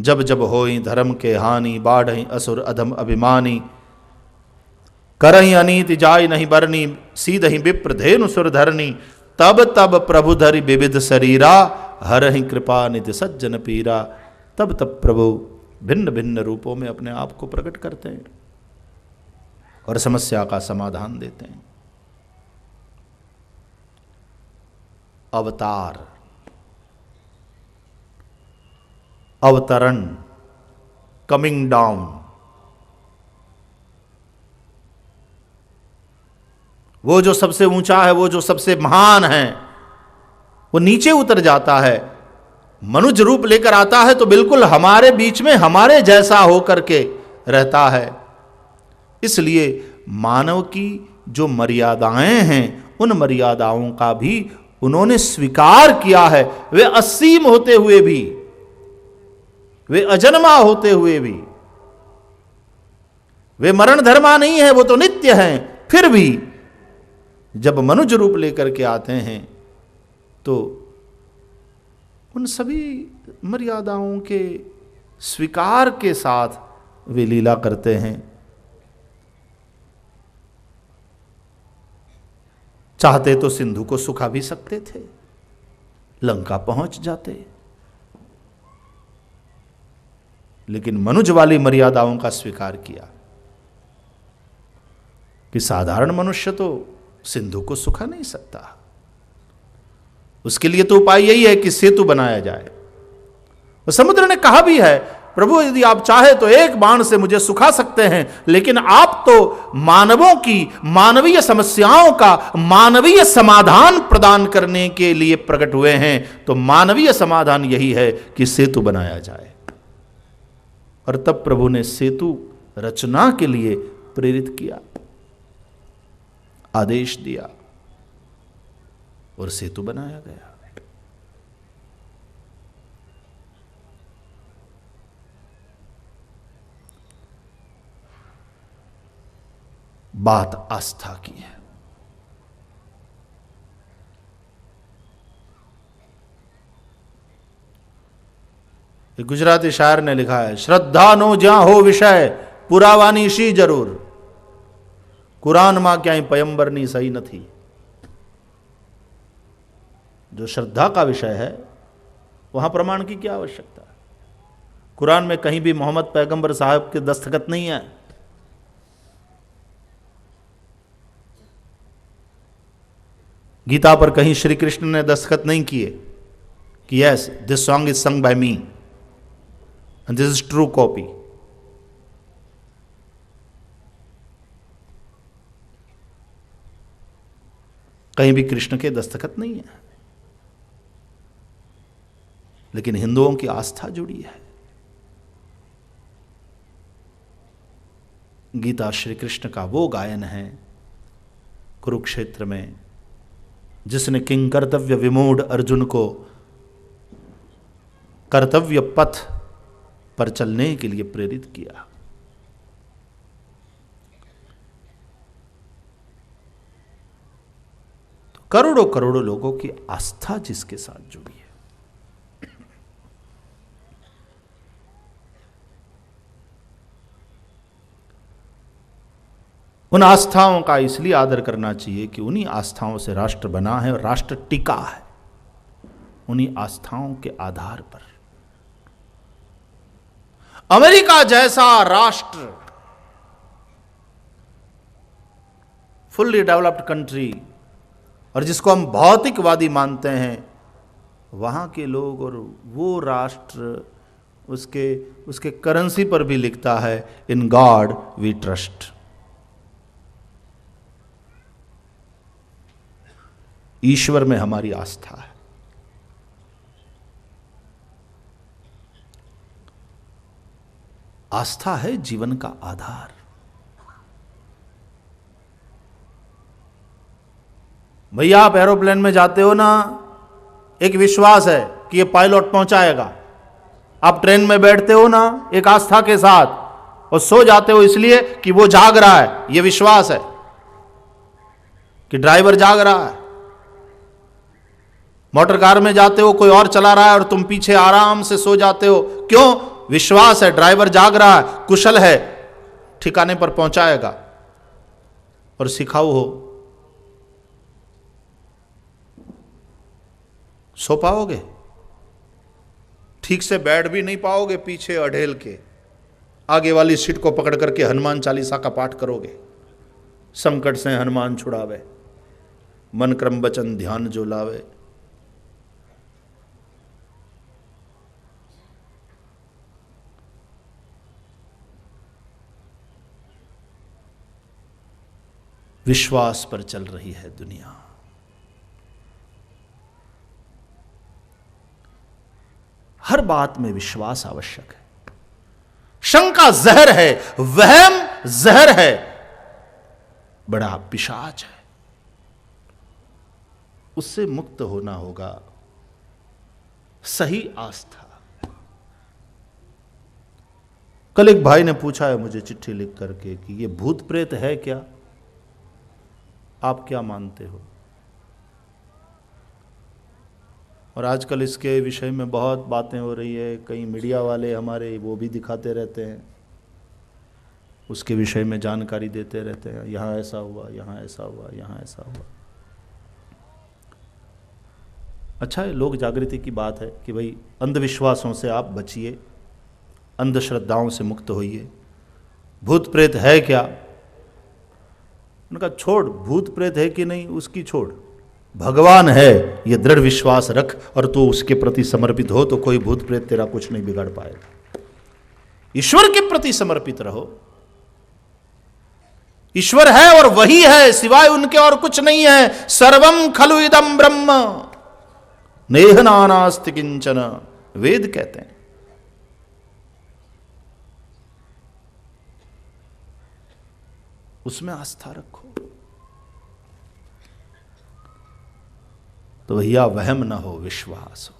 जब जब होई धर्म के हानि, बाढ़ई असुर अधम अभिमानी, करही अनीति जाय नहीं बरनी, सीधहि विप्र धेनु सुर धरनी, तब तब प्रभु धरि विविध शरीरा, हरहि कृपा निधि सज्जन पीरा। तब तब प्रभु भिन्न भिन्न रूपों में अपने आप को प्रकट करते हैं और समस्या का समाधान देते हैं। अवतार, अवतरण, कमिंग डाउन, वो जो सबसे ऊंचा है, वो जो सबसे महान है, वो नीचे उतर जाता है, मनुष्य रूप लेकर आता है तो बिल्कुल हमारे बीच में हमारे जैसा होकर के रहता है। इसलिए मानव की जो मर्यादाएं हैं, उन मर्यादाओं का भी उन्होंने स्वीकार किया है। वे असीम होते हुए भी, वे अजन्मा होते हुए भी, वे मरण धर्मा नहीं है, वो तो नित्य हैं। फिर भी जब मनुष्य रूप लेकर के आते हैं तो उन सभी मर्यादाओं के स्वीकार के साथ वे लीला करते हैं। चाहते तो सिंधु को सुखा भी सकते थे, लंका पहुंच जाते, लेकिन मनुष्य वाली मर्यादाओं का स्वीकार किया कि साधारण मनुष्य तो सिंधु को सुखा नहीं सकता। उसके लिए तो उपाय यही है कि सेतु बनाया जाए। और समुद्र ने कहा भी है, प्रभु यदि आप चाहे तो एक बाण से मुझे सुखा सकते हैं, लेकिन आप तो मानवों की मानवीय समस्याओं का मानवीय समाधान प्रदान करने के लिए प्रकट हुए हैं, तो मानवीय समाधान यही है कि सेतु बनाया जाए। और तब प्रभु ने सेतु रचना के लिए प्रेरित किया, आदेश दिया और सेतु बनाया गया। बात आस्था की है। गुजराती शायर ने लिखा है, श्रद्धा नो ज्યાં हो विषय पुरावानी शी जरूर, कुरान मां क्यांय पयंबरनी सही नहीं। जो श्रद्धा का विषय है वहां प्रमाण की क्या आवश्यकता है। कुरान में कहीं भी मोहम्मद पैगंबर साहब के दस्तखत नहीं है। गीता पर कहीं श्री कृष्ण ने दस्तखत नहीं किए कि yes this song is sung by me and this is true copy. कहीं भी कृष्ण के दस्तखत नहीं है, लेकिन हिंदुओं की आस्था जुड़ी है। गीता श्री कृष्ण का वो गायन है कुरुक्षेत्र में, जिसने किंग कर्तव्य विमूढ़ अर्जुन को कर्तव्य पथ पर चलने के लिए प्रेरित किया। तो करोड़ों करोड़ों लोगों की आस्था जिसके साथ जुड़ी है, उन आस्थाओं का इसलिए आदर करना चाहिए कि उन्हीं आस्थाओं से राष्ट्र बना है और राष्ट्र टिका है उन्हीं आस्थाओं के आधार पर। अमेरिका जैसा राष्ट्र, फुल्ली डेवलप्ड कंट्री, और जिसको हम भौतिकवादी मानते हैं, वहां के लोग और वो राष्ट्र उसके करेंसी पर भी लिखता है इन गॉड वी ट्रस्ट। ईश्वर में हमारी आस्था है। आस्था है जीवन का आधार। भैया आप एरोप्लेन में जाते हो ना, एक विश्वास है कि ये पायलट पहुंचाएगा। आप ट्रेन में बैठते हो ना एक आस्था के साथ, और सो जाते हो इसलिए कि वो जाग रहा है, ये विश्वास है कि ड्राइवर जाग रहा है। मोटर कार में जाते हो, कोई और चला रहा है और तुम पीछे आराम से सो जाते हो, क्यों? विश्वास है, ड्राइवर जाग रहा है, कुशल है, ठिकाने पर पहुंचाएगा। और सिखाऊ हो, सो पाओगे? ठीक से बैठ भी नहीं पाओगे, पीछे अढ़ेल के आगे वाली सीट को पकड़ करके हनुमान चालीसा का पाठ करोगे। संकट से हनुमान छुड़ावे, मन क्रम वचन ध्यान जो लावे। विश्वास पर चल रही है दुनिया। हर बात में विश्वास आवश्यक है। शंका जहर है, वहम जहर है, बड़ा पिशाच है। उससे मुक्त होना होगा। सही आस्था। कल एक भाई ने पूछा है मुझे चिट्ठी लिख करके कि ये भूत प्रेत है क्या, आप क्या मानते हो? और आजकल इसके विषय में बहुत बातें हो रही है। कई मीडिया वाले हमारे वो भी दिखाते रहते हैं, उसके विषय में जानकारी देते रहते हैं। यहाँ ऐसा हुआ, यहाँ ऐसा हुआ, यहाँ ऐसा हुआ। अच्छा है, लोक जागृति की बात है कि भाई अंधविश्वासों से आप बचिए, अंधश्रद्धाओं से मुक्त होइए। भूत प्रेत है क्या? उनका छोड़, भूत प्रेत है कि नहीं उसकी छोड़, भगवान है ये दृढ़ विश्वास रख और तू उसके प्रति समर्पित हो तो कोई भूत प्रेत तेरा कुछ नहीं बिगाड़ पाएगा। ईश्वर के प्रति समर्पित रहो। ईश्वर है और वही है, सिवाय उनके और कुछ नहीं है। सर्वम खलु इदम ब्रह्म नेह नानास्ति किंचन, वेद कहते हैं। उसमें आस्था रखो तो भैया वहम ना हो, विश्वास हो।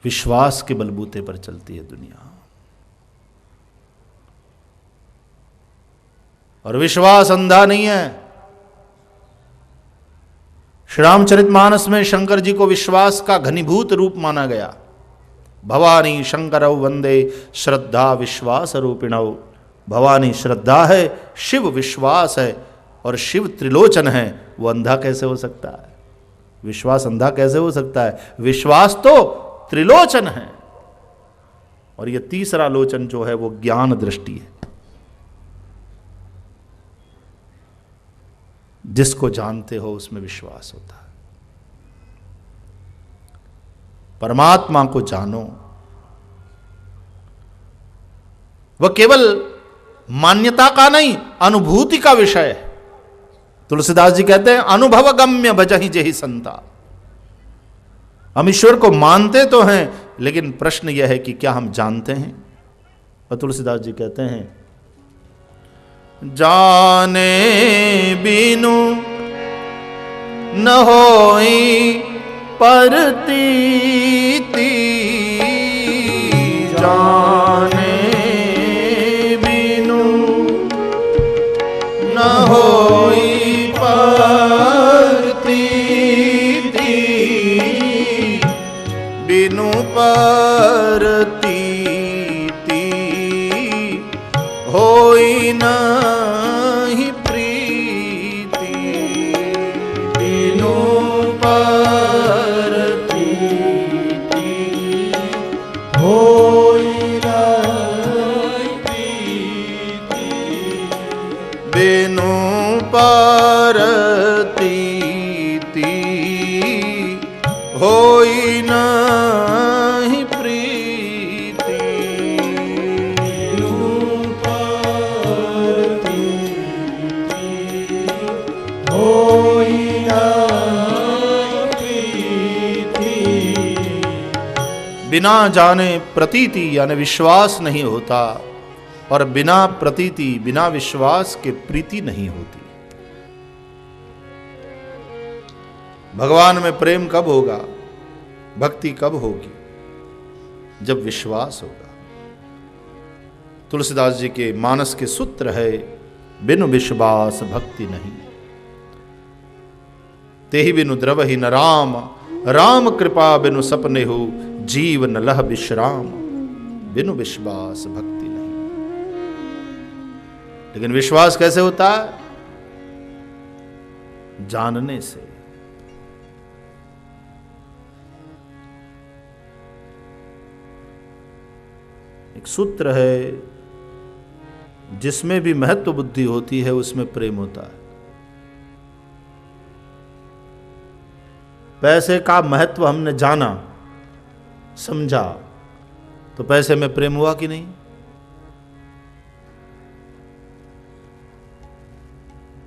विश्वास के बलबूते पर चलती है दुनिया। और विश्वास अंधा नहीं है। श्री रामचरितमानस में शंकर जी को विश्वास का घनीभूत रूप माना गया। भवानी शंकरौ वंदे श्रद्धा विश्वास रूपिणौ। भवानी श्रद्धा है, शिव विश्वास है, और शिव त्रिलोचन है। वो अंधा कैसे हो सकता है? विश्वास अंधा कैसे हो सकता है? विश्वास तो त्रिलोचन है। और ये तीसरा लोचन जो है वो ज्ञान दृष्टि है। जिसको जानते हो उसमें विश्वास होता है। परमात्मा को जानो, वह केवल मान्यता का नहीं, अनुभूति का विषय है। तुलसीदास जी कहते हैं अनुभव गम्य भजहि जेहि संता। हम ईश्वर को मानते तो हैं, लेकिन प्रश्न यह है कि क्या हम जानते हैं? और तुलसीदास जी कहते हैं जाने बिनु न होई परतीति, जाने बिनु न होई परतीति, बिनु परतीति होई नहीं प्रीति, बिनु परतीति होई नहीं प्रीति, बिनु परतीति होई नहीं प्रीति, बिनु परतीति होई नहीं प्रीति। बिना जाने प्रतीति यानी विश्वास नहीं होता, और बिना प्रतीति बिना विश्वास के प्रीति नहीं होती। भगवान में प्रेम कब होगा, भक्ति कब होगी? जब विश्वास होगा। तुलसीदास जी के मानस के सूत्र है बिनु विश्वास भक्ति नहीं। तेहि बिनु द्रवहि न राम, राम कृपा बिनु सपने हो, जीव न लह विश्राम, बिनु विश्वास भक्ति नहीं। लेकिन विश्वास कैसे होता है? जानने से। एक सूत्र है, जिसमें भी महत्व बुद्धि होती है उसमें प्रेम होता है। पैसे का महत्व हमने जाना, समझा, तो पैसे में प्रेम हुआ कि नहीं?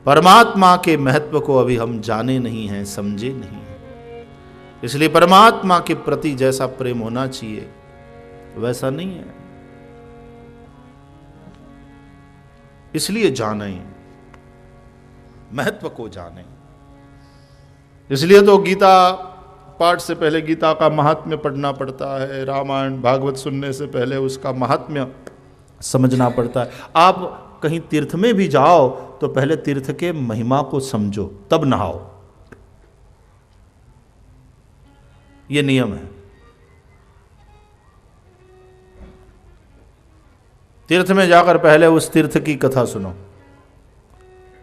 परमात्मा के महत्व को अभी हम जाने नहीं हैं, समझे नहीं हैं, इसलिए परमात्मा के प्रति जैसा प्रेम होना चाहिए वैसा नहीं है। इसलिए जाने, महत्व को जाने। इसलिए तो गीता पाठ से पहले गीता का महात्म्य पढ़ना पड़ता है, रामायण भागवत सुनने से पहले उसका महात्म्य समझना पड़ता है। आप कहीं तीर्थ में भी जाओ तो पहले तीर्थ के महिमा को समझो, तब नहाओ। ये नियम है। तीर्थ में जाकर पहले उस तीर्थ की कथा सुनो,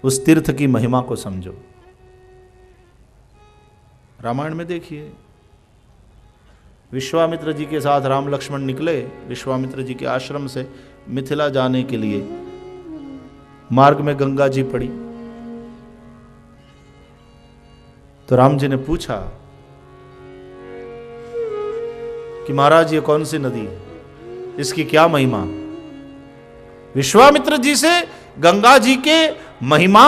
उस तीर्थ की महिमा को समझो। रामायण में देखिए, विश्वामित्र जी के साथ राम लक्ष्मण निकले विश्वामित्र जी के आश्रम से मिथिला जाने के लिए। मार्ग में गंगा जी पड़ी तो राम जी ने पूछा कि महाराज ये कौन सी नदी है, इसकी क्या महिमा? विश्वामित्र जी से गंगा जी के महिमा,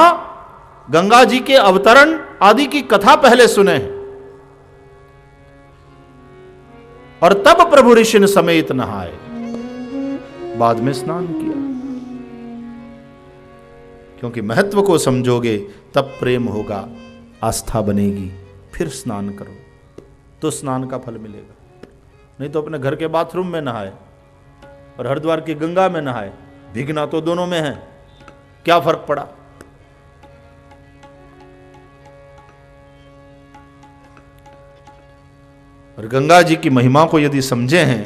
गंगा जी के अवतरण आदि की कथा पहले सुने और तब प्रभु ऋषि समेत नहाए, बाद में स्नान किया। क्योंकि महत्व को समझोगे तब प्रेम होगा, आस्था बनेगी, फिर स्नान करो तो स्नान का फल मिलेगा। नहीं तो अपने घर के बाथरूम में नहाए और हरिद्वार की गंगा में नहाए, भीगना तो दोनों में है, क्या फर्क पड़ा? और गंगा जी की महिमा को यदि समझे हैं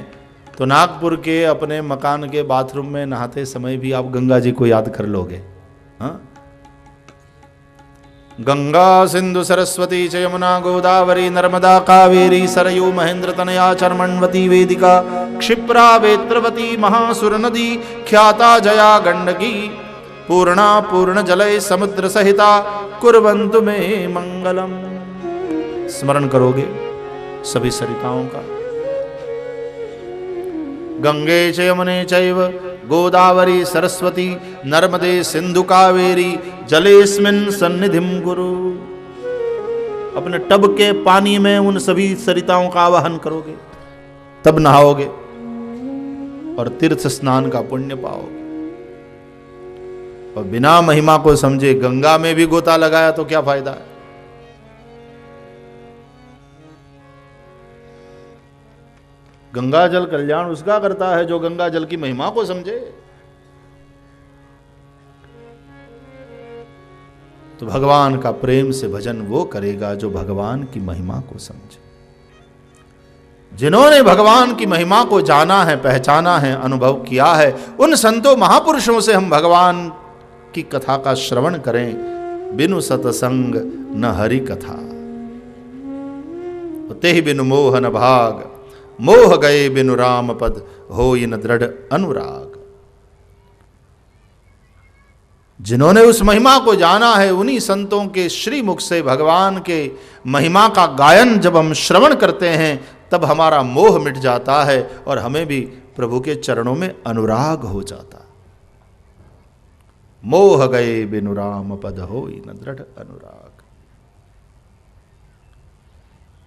तो नागपुर के अपने मकान के बाथरूम में नहाते समय भी आप गंगा जी को याद कर लोगे। हाँ? गंगा सिंधु सरस्वती च यमुना गोदावरी नर्मदा कावेरी सरयू महेंद्र तनया चर्मण्वती वेदिका क्षिप्रा वेत्रवती महासुर नदी ख्याता जया गंडकी पूर्णा पूर्ण जलय समुद्र सहिता कुर्वन्तु मे मंगलम। स्मरण करोगे सभी सरिताओं का। गंगे च यमुने चैव गोदावरी सरस्वती नर्मदे सिंधु कावेरी जलेस्मिन् सन्निधिं गुरु। अपने टब के पानी में उन सभी सरिताओं का आवाहन करोगे तब नहाओगे और तीर्थ स्नान का पुण्य पाओगे। और बिना महिमा को समझे गंगा में भी गोता लगाया तो क्या फायदा है? गंगा जल कल्याण उसका करता है जो गंगा जल की महिमा को समझे। तो भगवान का प्रेम से भजन वो करेगा जो भगवान की महिमा को समझे। जिन्होंने भगवान की महिमा को जाना है, पहचाना है, अनुभव किया है, उन संतों महापुरुषों से हम भगवान की कथा का श्रवण करें। बिनु सतसंग न हरि कथा, तेहि बिनु मोह न भाग, मोह गए बिनु राम पद, होई न दृढ़ अनुराग। जिन्होंने उस महिमा को जाना है, उन्हीं संतों के श्री मुख से भगवान के महिमा का गायन जब हम श्रवण करते हैं तब हमारा मोह मिट जाता है और हमें भी प्रभु के चरणों में अनुराग हो जाता। मोह गए बिनु राम पद, होई न दृढ़ अनुराग।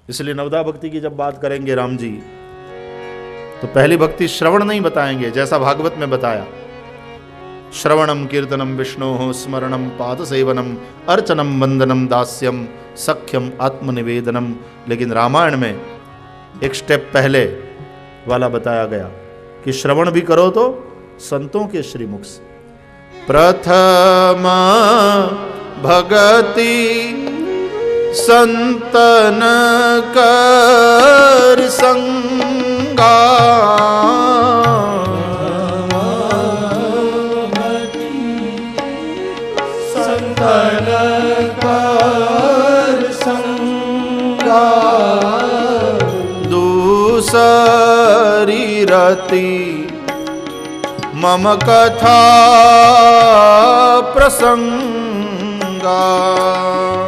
इसलिए नवदा भक्ति की जब बात करेंगे राम जी तो पहली भक्ति श्रवण नहीं बताएंगे, जैसा भागवत में बताया। श्रवणम कीर्तनम विष्णोः स्मरणम पाद सेवनम अर्चनम वंदनम दास्यम सख्यम आत्मनिवेदनम। लेकिन रामायण में एक स्टेप पहले वाला बताया गया कि श्रवण भी करो तो संतों के श्रीमुख से। प्रथम भगति संतन कर संगा संतन कर संगा दूसरी रति मम कथा प्रसंगा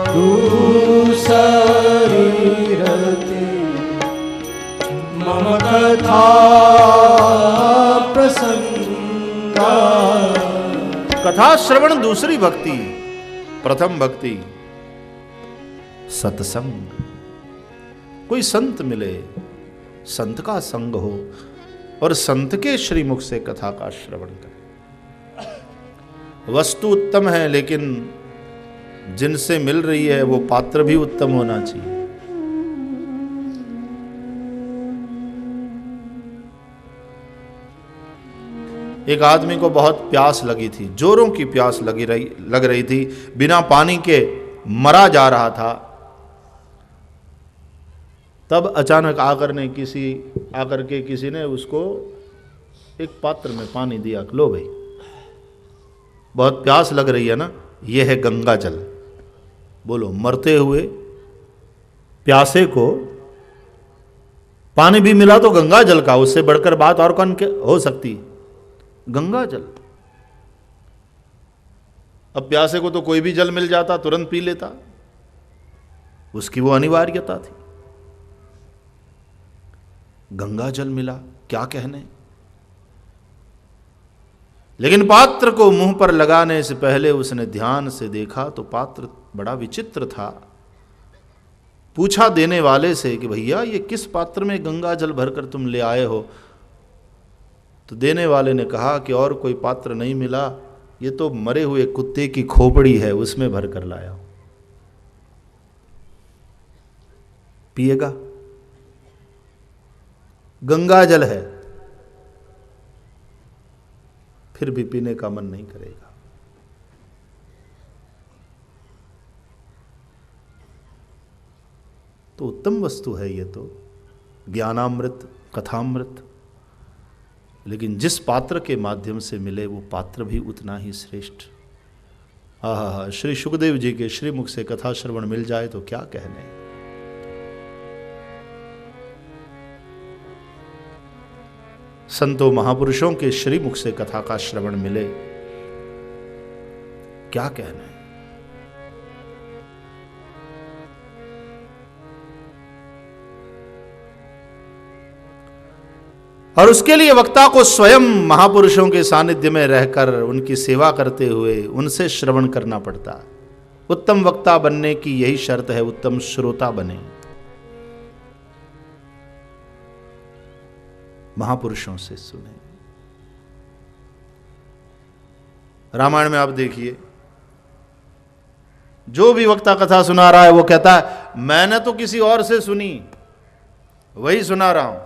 दूसरी रति मम कथा प्रसंगा। कथा श्रवण दूसरी भक्ति, प्रथम भक्ति सत्संग। कोई संत मिले, संत का संग हो और संत के श्रीमुख से कथा का श्रवण करें। वस्तु उत्तम है, लेकिन जिनसे मिल रही है वो पात्र भी उत्तम होना चाहिए। एक आदमी को बहुत प्यास लगी थी, जोरों की प्यास लग रही थी, बिना पानी के मरा जा रहा था। तब अचानक आकर के किसी ने उसको एक पात्र में पानी दिया, लो भाई, बहुत प्यास लग रही है ना, ये है गंगा जल। बोलो, मरते हुए प्यासे को पानी भी मिला तो गंगा जल का, उससे बढ़कर बात और कौन हो सकती? गंगा जल। अब प्यासे को तो कोई भी जल मिल जाता तुरंत पी लेता, उसकी वो अनिवार्यता थी। गंगा जल मिला, क्या कहने। लेकिन पात्र को मुंह पर लगाने से पहले उसने ध्यान से देखा तो पात्र बड़ा विचित्र था। पूछा देने वाले से कि भैया ये किस पात्र में गंगा जल भरकर तुम ले आए हो? तो देने वाले ने कहा कि और कोई पात्र नहीं मिला, ये तो मरे हुए कुत्ते की खोपड़ी है, उसमें भर कर लाया हूं। पिएगा? गंगा जल है, फिर भी पीने का मन नहीं करेगा। तो उत्तम वस्तु है ये तो, ज्ञानामृत, कथामृत। लेकिन जिस पात्र के माध्यम से मिले वो पात्र भी उतना ही श्रेष्ठ। आहा, श्री शुकदेव जी के श्रीमुख से कथा श्रवण मिल जाए तो क्या कहने। संतों महापुरुषों के श्रीमुख से कथा का श्रवण मिले, क्या कहना है। और उसके लिए वक्ता को स्वयं महापुरुषों के सानिध्य में रहकर उनकी सेवा करते हुए उनसे श्रवण करना पड़ता। उत्तम वक्ता बनने की यही शर्त है, उत्तम श्रोता बने, महापुरुषों से सुने। रामायण में आप देखिए, जो भी वक्ता कथा सुना रहा है वो कहता है मैंने तो किसी और से सुनी, वही सुना रहा हूं।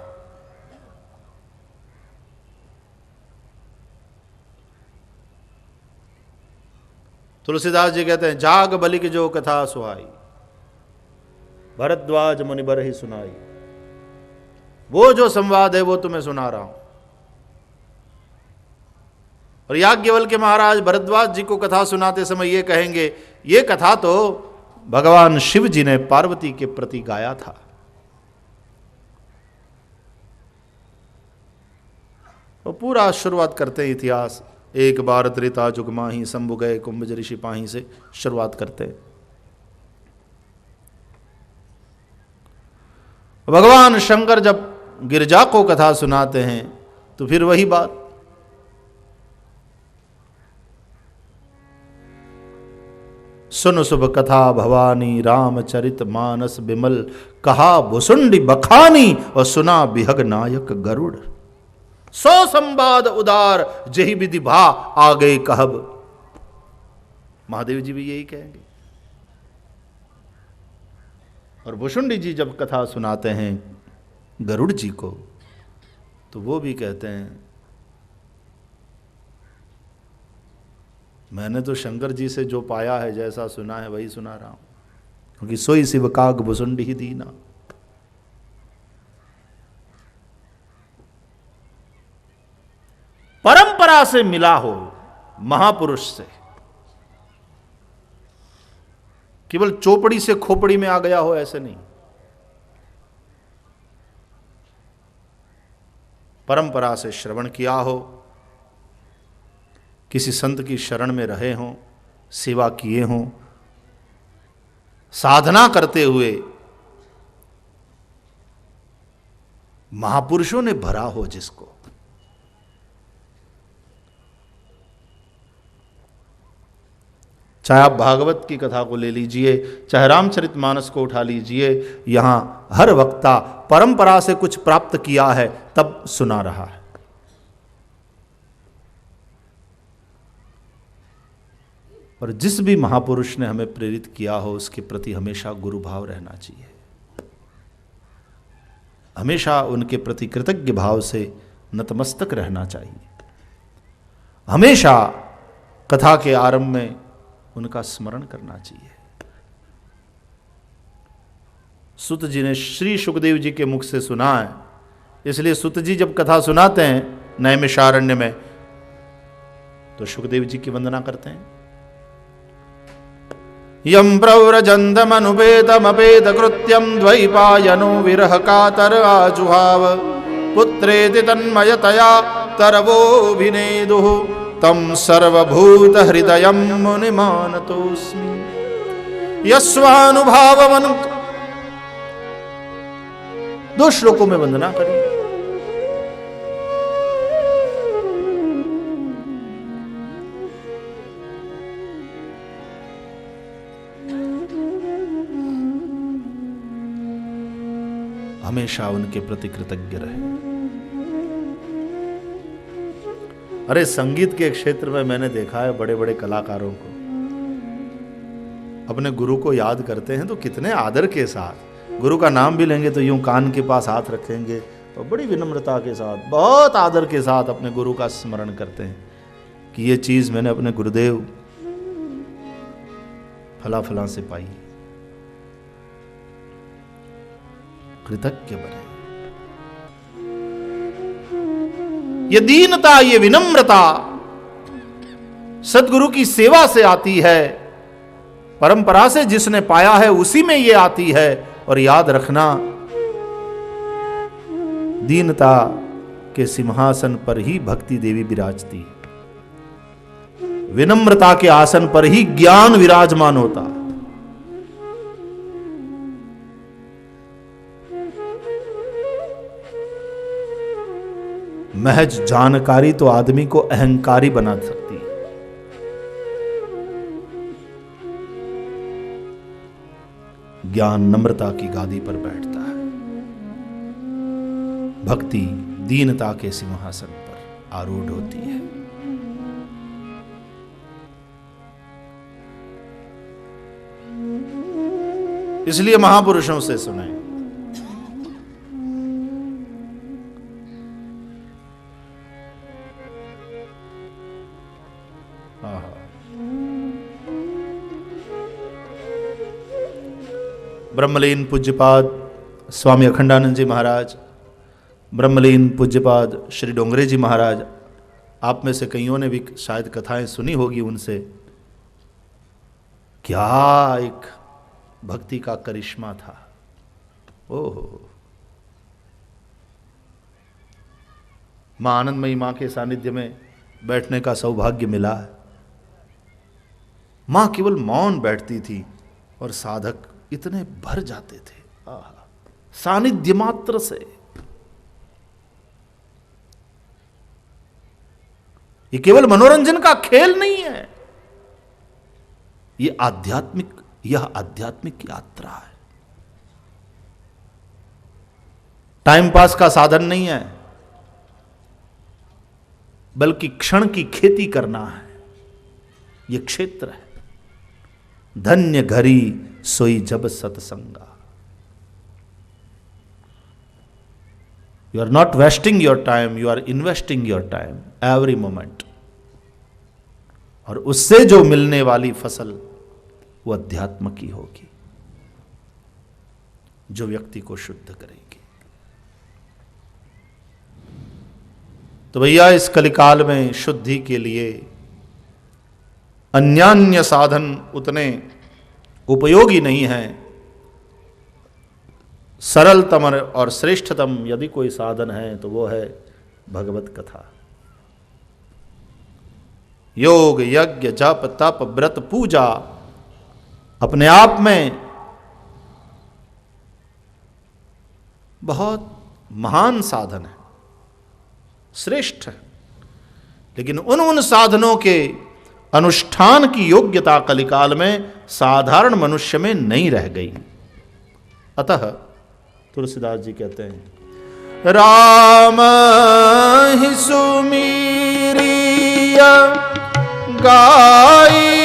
तुलसीदास जी कहते हैं जाग बलिक जो कथा सुहाई, भरद्वाज मुनि बर ही सुनाई। वो जो संवाद है वो तुम्हें सुना रहा हूं। और याज्ञवल्क्य महाराज भरद्वाज जी को कथा सुनाते समय ये कहेंगे, ये कथा तो भगवान शिव जी ने पार्वती के प्रति गाया था। वो पूरा शुरुआत करते हैं इतिहास, एक बार त्रेता जुग माही शंभु गए कुंभज ऋषि पाही से शुरुआत करते हैं। भगवान शंकर जब गिरजा को कथा सुनाते हैं तो फिर वही बात, सुन शुभ कथा भवानी रामचरित मानस बिमल, कहा भुसुंडी बखानी और सुना बिहग नायक गरुड़। 100 संवाद उदार जही विधि भा आ गए कहब। महादेव जी भी यही कहेंगे। और भुसुंडी जी जब कथा सुनाते हैं गरुड़ जी को तो वो भी कहते हैं मैंने तो शंकर जी से जो पाया है, जैसा सुना है वही सुना रहा हूं। क्योंकि सोई शिव काग भुसुंडी ही दीना। परंपरा से मिला हो, महापुरुष से, केवल चोपड़ी से खोपड़ी में आ गया हो ऐसे नहीं। परंपरा से श्रवण किया हो, किसी संत की शरण में रहे हों, सेवा किए हों, साधना करते हुए महापुरुषों ने भरा हो जिसको, चाहे आप भागवत की कथा को ले लीजिए, चाहे रामचरितमानस को उठा लीजिए, यहां हर वक्ता परंपरा से कुछ प्राप्त किया है तब सुना रहा है। और जिस भी महापुरुष ने हमें प्रेरित किया हो उसके प्रति हमेशा गुरु भाव रहना चाहिए, हमेशा उनके प्रति कृतज्ञ भाव से नतमस्तक रहना चाहिए, हमेशा कथा के आरंभ में उनका स्मरण करना चाहिए। सुत जी ने श्री सुखदेव जी के मुख से सुना है, इसलिए सुत जी जब कथा सुनाते हैं नैमिषारण्य में तो सुखदेव जी की वंदना करते हैं। यम प्रव्रजन्तमनुपेतमपेत कृत्यम द्वैपायनो विरह कातर आजुहाव पुत्रेति तन्मयतया तरवोऽभिनेदुः तम सर्वभूत हृदयं मुनिमानतोऽस्मि। यस्वानुभावमनु, दो श्लोकों में वंदना करें। हमेशा उनके प्रति कृतज्ञ रहे। अरे संगीत के क्षेत्र में मैंने देखा है बड़े बड़े कलाकारों को अपने गुरु को याद करते हैं तो कितने आदर के साथ, गुरु का नाम भी लेंगे तो यूं कान के पास हाथ रखेंगे और बड़ी विनम्रता के साथ, बहुत आदर के साथ अपने गुरु का स्मरण करते हैं कि ये चीज मैंने अपने गुरुदेव फला फला से पाई। कृतज्ञ बने। ये दीनता, ये विनम्रता सदगुरु की सेवा से आती है, परंपरा से जिसने पाया है उसी में ये आती है। और याद रखना, दीनता के सिंहासन पर ही भक्ति देवी विराजती, विनम्रता के आसन पर ही ज्ञान विराजमान होता। महज जानकारी तो आदमी को अहंकारी बना सकती है। ज्ञान नम्रता की गादी पर बैठता है, भक्ति दीनता के सिंहासन पर आरूढ़ होती है। इसलिए महापुरुषों से सुने। ब्रह्मलीन पूज्यपाद स्वामी अखंडानंद जी महाराज, ब्रह्मलीन पूज्यपाद श्री डोंगरे जी महाराज, आप में से कईयों ने भी शायद कथाएं सुनी होगी उनसे। क्या एक भक्ति का करिश्मा था। ओहो, मां आनंदमयी मां के सानिध्य में बैठने का सौभाग्य मिला है। मां केवल मौन बैठती थी और साधक इतने भर जाते थे सानिध्य मात्र से। ये केवल मनोरंजन का खेल नहीं है, यह आध्यात्मिक यात्रा है। टाइम पास का साधन नहीं है, बल्कि क्षण की खेती करना है। यह क्षेत्र है। धन्य घरी सोई जब सत्संगा। You are not wasting your time, you are investing your time every moment. और उससे जो मिलने वाली फसल वो अध्यात्म की होगी। जो व्यक्ति को शुद्ध करेगी। तो भैया इस कलिकाल में शुद्धि के लिए अन्यान्य साधन उतने उपयोगी नहीं हैं। सरलतम और श्रेष्ठतम यदि कोई साधन है तो वो है भगवत कथा। योग, यज्ञ, जप, तप, व्रत, पूजा अपने आप में बहुत महान साधन है, श्रेष्ठ है, लेकिन उन साधनों के अनुष्ठान की योग्यता कलिकाल में साधारण मनुष्य में नहीं रह गई। अतः तुलसीदास जी कहते हैं, राम ही सुमीरिय गाई,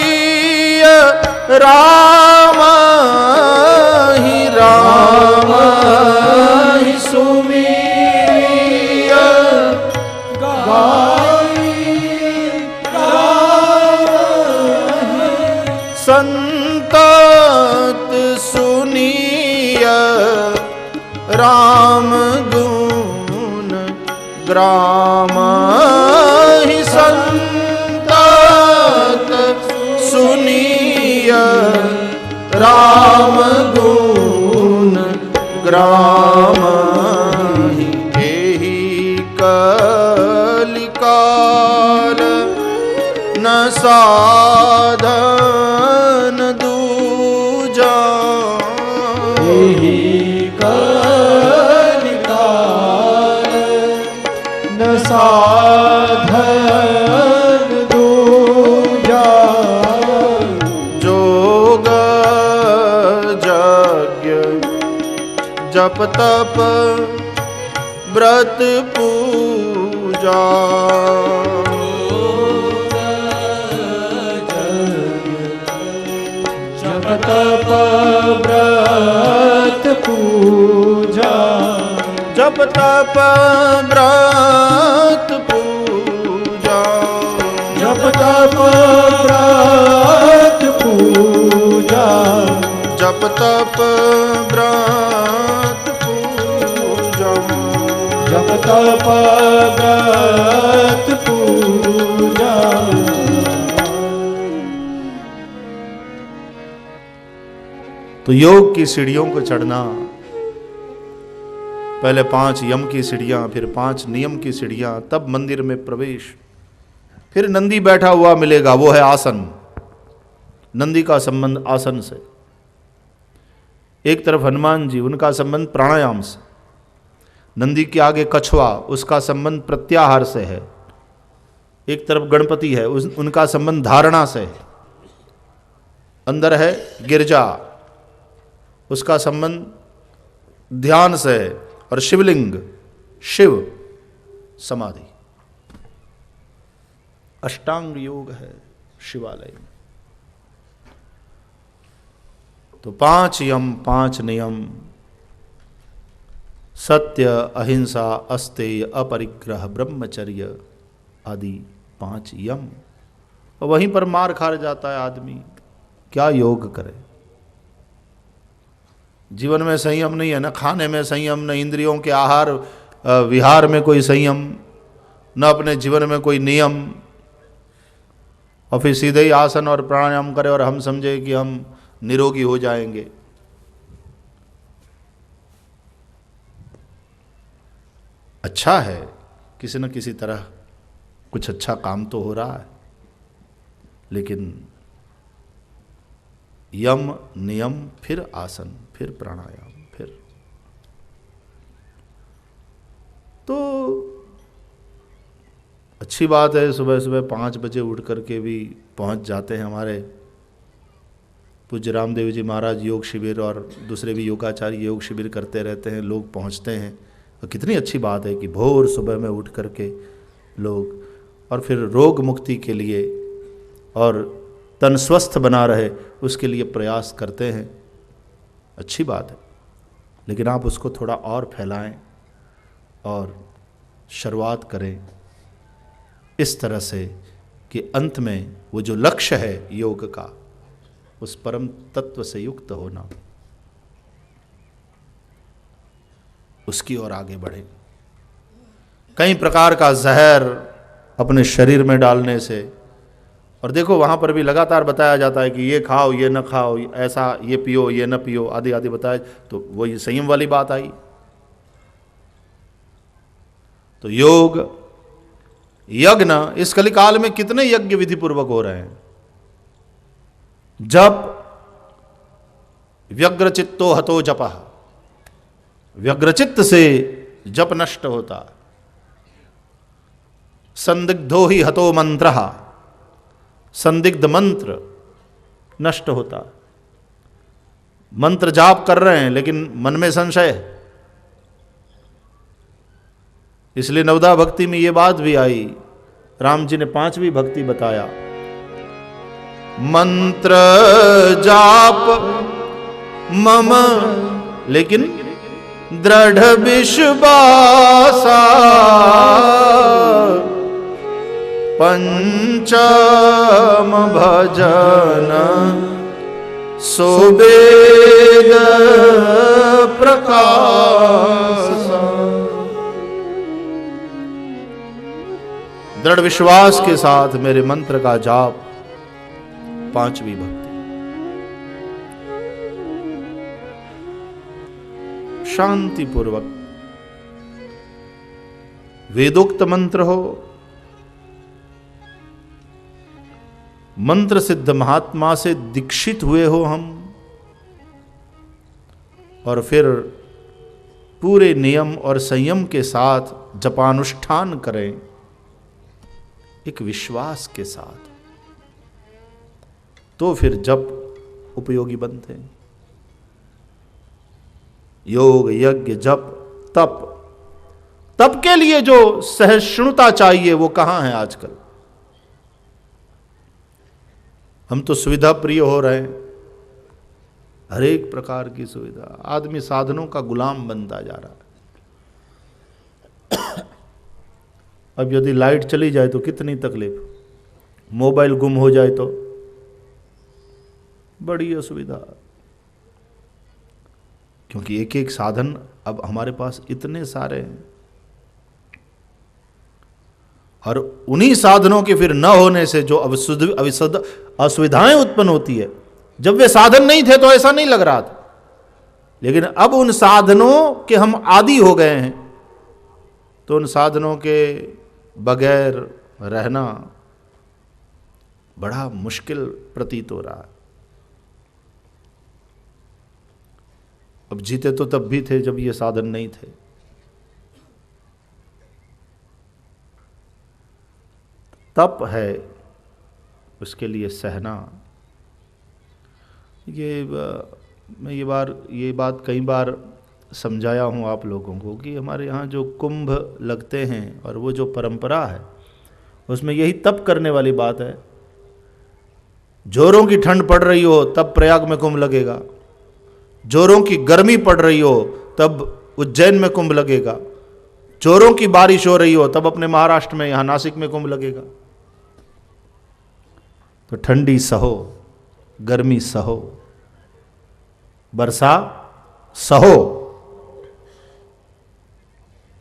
राम ही सुमीरिय गाई, संतत सुनिय राम गुण ग्राम ही, संतत सुनिय राम गुण ग्राम ही। एहि कलिकाल न साधन दूजा, एहि कलिकाल न साधन दूजा, जोग यज्ञ जप तप व्रत पूजा, जप तप व्रत पूजा, जप तप व्रत पूजा, जप तप व्रत पूजा, जप तप व्रत पूजा, जप तप व्रत पूजा। तो योग की सीढ़ियों को चढ़ना, पहले 5 यम की सीढ़ियां, फिर 5 नियम की सीढ़ियां, तब मंदिर में प्रवेश, फिर नंदी बैठा हुआ मिलेगा, वो है आसन। नंदी का संबंध आसन से, एक तरफ हनुमान जी, उनका संबंध प्राणायाम से, नंदी के आगे कछुआ, उसका संबंध प्रत्याहार से है, एक तरफ गणपति है, उनका संबंध धारणा से है, अंदर है गिरजा, उसका संबंध ध्यान से है, और शिवलिंग, शिव समाधि, अष्टांग योग है शिवालय में। तो 5 यम, 5 नियम, सत्य, अहिंसा, अस्तेय, अपरिग्रह, ब्रह्मचर्य आदि 5 यम, और वहीं पर मार खा जाता है आदमी। क्या योग करे? जीवन में संयम नहीं है, न खाने में संयम, न इंद्रियों के आहार विहार में कोई संयम, न अपने जीवन में कोई नियम, और फिर सीधे ही आसन और प्राणायाम करे और हम समझे कि हम निरोगी हो जाएंगे। अच्छा है, किसी न किसी तरह कुछ अच्छा काम तो हो रहा है, लेकिन यम, नियम, फिर आसन, फिर प्राणायाम, फिर तो अच्छी बात है। सुबह सुबह 5 बजे उठ करके भी पहुंच जाते हैं हमारे पूज्य रामदेव जी महाराज योग शिविर, और दूसरे भी योगाचार्य योग शिविर करते रहते हैं, लोग पहुंचते हैं। तो कितनी अच्छी बात है कि भोर सुबह में उठ करके लोग, और फिर रोग मुक्ति के लिए और तन स्वस्थ बना रहे उसके लिए प्रयास करते हैं। अच्छी बात है, लेकिन आप उसको थोड़ा और फैलाएं और शुरुआत करें इस तरह से कि अंत में वो जो लक्ष्य है योग का, उस परम तत्व से युक्त होना। उसकी ओर आगे बढ़े। कई प्रकार का जहर अपने शरीर में डालने से, और देखो वहाँ पर भी लगातार बताया जाता है कि ये खाओ, ये न खाओ, ऐसा ये पियो, ये न पियो, आदि आदि बताए, तो वही संयम वाली बात आई। तो योग यज्ञ इस कलिकाल में कितने यज्ञ विधि पूर्वक हो रहे हैं। जप व्यग्रचित्तो हतो जपः, व्यग्रचित्त से जप नष्ट होता। संदिग्धो ही हतो मंत्रः, संदिग्ध मंत्र नष्ट होता। मंत्र जाप कर रहे हैं लेकिन मन में संशय है। इसलिए नवदा भक्ति में ये बात भी आई, राम जी ने 5वीं भक्ति बताया, मंत्र जाप मम लेकिन दृढ़ विश्वासा, पंचम भजन सुबेग प्रकाश। दृढ़ विश्वास के साथ मेरे मंत्र का जाप, 5वीं भक्ति। शांति पूर्वक वेदोक्त मंत्र हो, मंत्र सिद्ध महात्मा से दीक्षित हुए हो हम, और फिर पूरे नियम और संयम के साथ जपानुष्ठान करें, एक विश्वास के साथ, तो फिर जप उपयोगी बनते हैं। योग यज्ञ जप तप, तप के लिए जो सहिष्णुता चाहिए वो कहां है आजकल। हम तो सुविधा प्रिय हो रहे हैं, हर एक प्रकार की सुविधा, आदमी साधनों का गुलाम बनता जा रहा है। अब यदि लाइट चली जाए तो कितनी तकलीफ, मोबाइल गुम हो जाए तो बड़ी असुविधा, क्योंकि एक एक साधन अब हमारे पास इतने सारे हैं, और उन्हीं साधनों के फिर न होने से जो असुविधाएं उत्पन्न होती है। जब वे साधन नहीं थे तो ऐसा नहीं लग रहा था, लेकिन अब उन साधनों के हम आदी हो गए हैं, तो उन साधनों के बगैर रहना बड़ा मुश्किल प्रतीत हो रहा है। अब जीते तो तब भी थे जब ये साधन नहीं थे। तप है, उसके लिए सहना। मैं ये बात कई बार समझाया हूँ आप लोगों को कि हमारे यहाँ जो कुंभ लगते हैं और वो जो परंपरा है, उसमें यही तप करने वाली बात है। जोरों की ठंड पड़ रही हो तब प्रयाग में कुंभ लगेगा, जोरों की गर्मी पड़ रही हो तब उज्जैन में कुंभ लगेगा, जोरों की बारिश हो रही हो तब अपने महाराष्ट्र में, यहाँ नासिक में कुंभ लगेगा। तो ठंडी सहो, गर्मी सहो, बरसा सहो।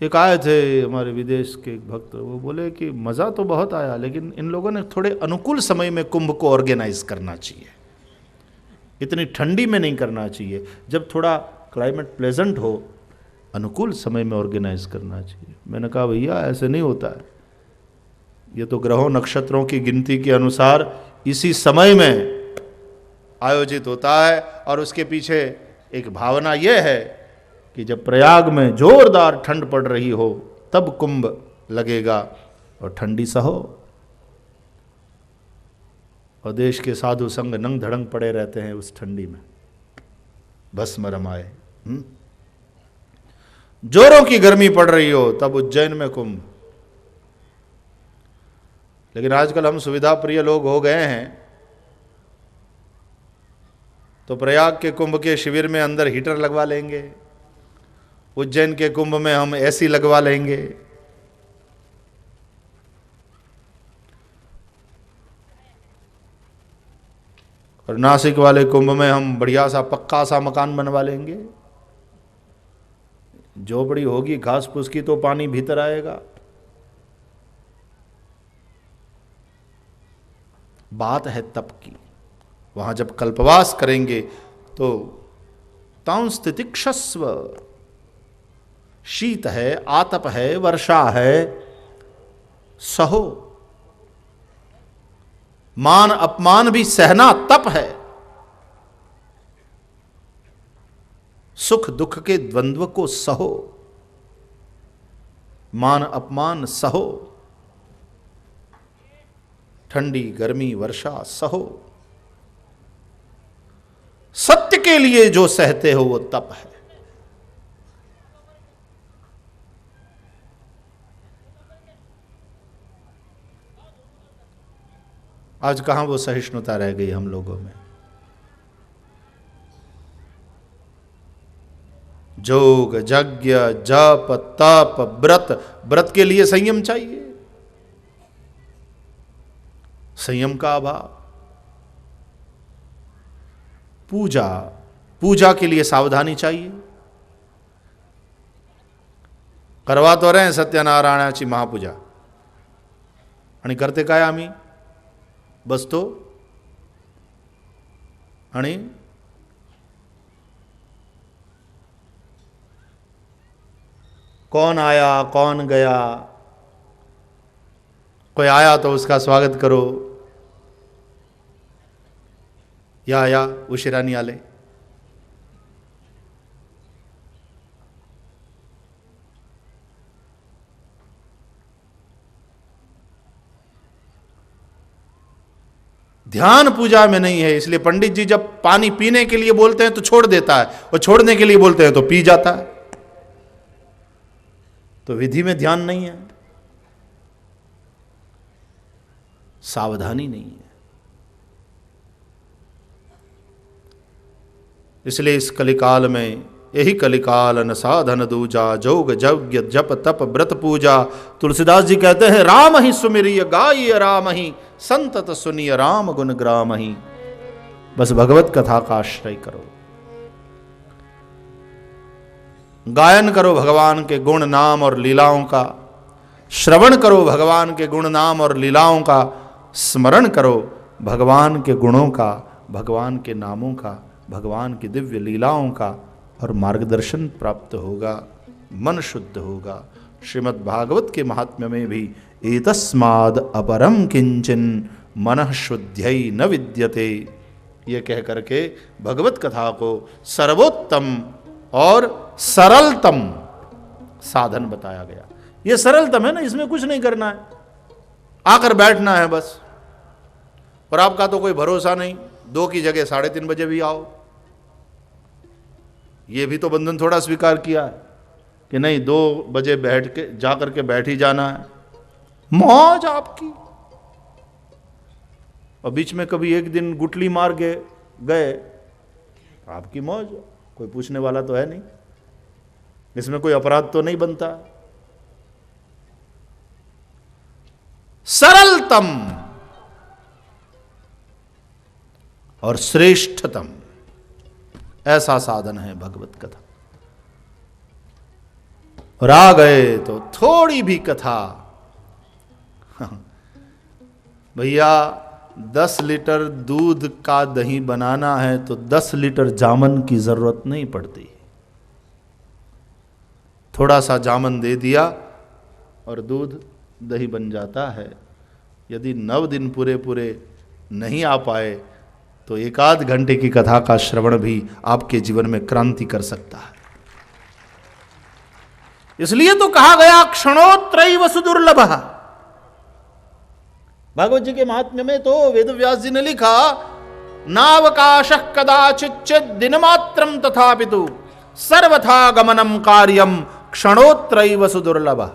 एक आए थे हमारे विदेश के एक भक्त, वो बोले कि मज़ा तो बहुत आया, लेकिन इन लोगों ने थोड़े अनुकूल समय में कुंभ को ऑर्गेनाइज करना चाहिए, इतनी ठंडी में नहीं करना चाहिए, जब थोड़ा क्लाइमेट प्लेजेंट हो, अनुकूल समय में ऑर्गेनाइज करना चाहिए। मैंने कहा भैया ऐसे नहीं होता है, ये तो ग्रहों नक्षत्रों की गिनती के अनुसार इसी समय में आयोजित होता है, और उसके पीछे एक भावना यह है कि जब प्रयाग में जोरदार ठंड पड़ रही हो तब कुंभ लगेगा, और ठंडी सहो। और देश के साधु संग नंग धड़ंग पड़े रहते हैं उस ठंडी में, भस्म रमाए। जोरों की गर्मी पड़ रही हो तब उज्जैन में कुंभ। लेकिन आजकल हम सुविधा प्रिय लोग हो गए हैं, तो प्रयाग के कुंभ के शिविर में अंदर हीटर लगवा लेंगे, उज्जैन के कुंभ में हम एसी लगवा लेंगे, और नासिक वाले कुंभ में हम बढ़िया सा पक्का सा मकान बनवा लेंगे। झोपड़ी होगी घास फूस की तो पानी भीतर आएगा। बात है तप की। वहां जब कल्पवास करेंगे तो तांस तितिक्षस्व, शीत है, आतप है, वर्षा है, सहो। मान अपमान भी सहना तप है। सुख दुख के द्वंद्व को सहो, मान अपमान सहो, ठंडी गर्मी वर्षा सहो। सत्य के लिए जो सहते हो वो तप है। आज कहां वो सहिष्णुता रह गई हम लोगों में। जोग यज्ञ जप तप व्रत, व्रत के लिए संयम चाहिए, संयम का अभाव। पूजा, पूजा के लिए सावधानी चाहिए। करवा तो रहे हैं सत्यनारायणाची महापूजा आणि करते काय आम्ही? बसतो आणि कौन आया कौन गया, कोई आया तो उसका स्वागत करो, या उशिरानी आले। ध्यान पूजा में नहीं है, इसलिए पंडित जी जब पानी पीने के लिए बोलते हैं तो छोड़ देता है, और छोड़ने के लिए बोलते हैं तो पी जाता है। तो विधि में ध्यान नहीं है, सावधानी नहीं है। इसलिए इस कलिकाल में, यही कलिकाल न साधन दूजा, जोग यज्ञ जप तप व्रत पूजा। तुलसीदास जी कहते हैं राम ही सुमिरिय गाय राम ही, संतत सुनिय राम गुण ग्राम ही। बस भगवत कथा का आश्रय करो, गायन करो भगवान के गुण नाम और लीलाओं का, श्रवण करो भगवान के गुण नाम और लीलाओं का, स्मरण करो भगवान के गुणों का, भगवान के नामों का, भगवान की दिव्य लीलाओं का, और मार्गदर्शन प्राप्त होगा, मन शुद्ध होगा। श्रीमद् भागवत के महात्म्य में भी एतस्माद् अपरम किंचन मनः शुद्ध्यै न विद्यते, ये कह करके भगवत कथा को सर्वोत्तम और सरलतम साधन बताया गया। ये सरलतम है ना, इसमें कुछ नहीं करना है, आकर बैठना है बस। और आपका तो कोई भरोसा नहीं, 2 की जगह 3:30 बजे भी आओ। ये भी तो बंधन थोड़ा स्वीकार किया है कि नहीं 2 बजे बैठ के जाकर के बैठ ही जाना है, मौज आपकी। और बीच में कभी एक दिन गुटली मार गए आपकी मौज, कोई पूछने वाला तो है नहीं, इसमें कोई अपराध तो नहीं बनता। सरलतम और श्रेष्ठतम ऐसा साधन है भगवत कथा। और आ गए तो थोड़ी भी कथा, भैया 10 लीटर दूध का दही बनाना है तो 10 लीटर जामन की जरूरत नहीं पड़ती। थोड़ा सा जामन दे दिया और दूध दही बन जाता है। यदि 9 दिन पूरे नहीं आ पाए तो 1 घंटे की कथा का श्रवण भी आपके जीवन में क्रांति कर सकता है। इसलिए तो कहा गया क्षणोत्रैव सुदुर्लभः। भागवत जी के महात्म्य में तो वेद व्यास जी ने लिखा नावकाशः कदाचिच्च दिनमात्रम तथापितु सर्वथा गमनम कार्यम क्षणोत्रैव सुदुर्लभः।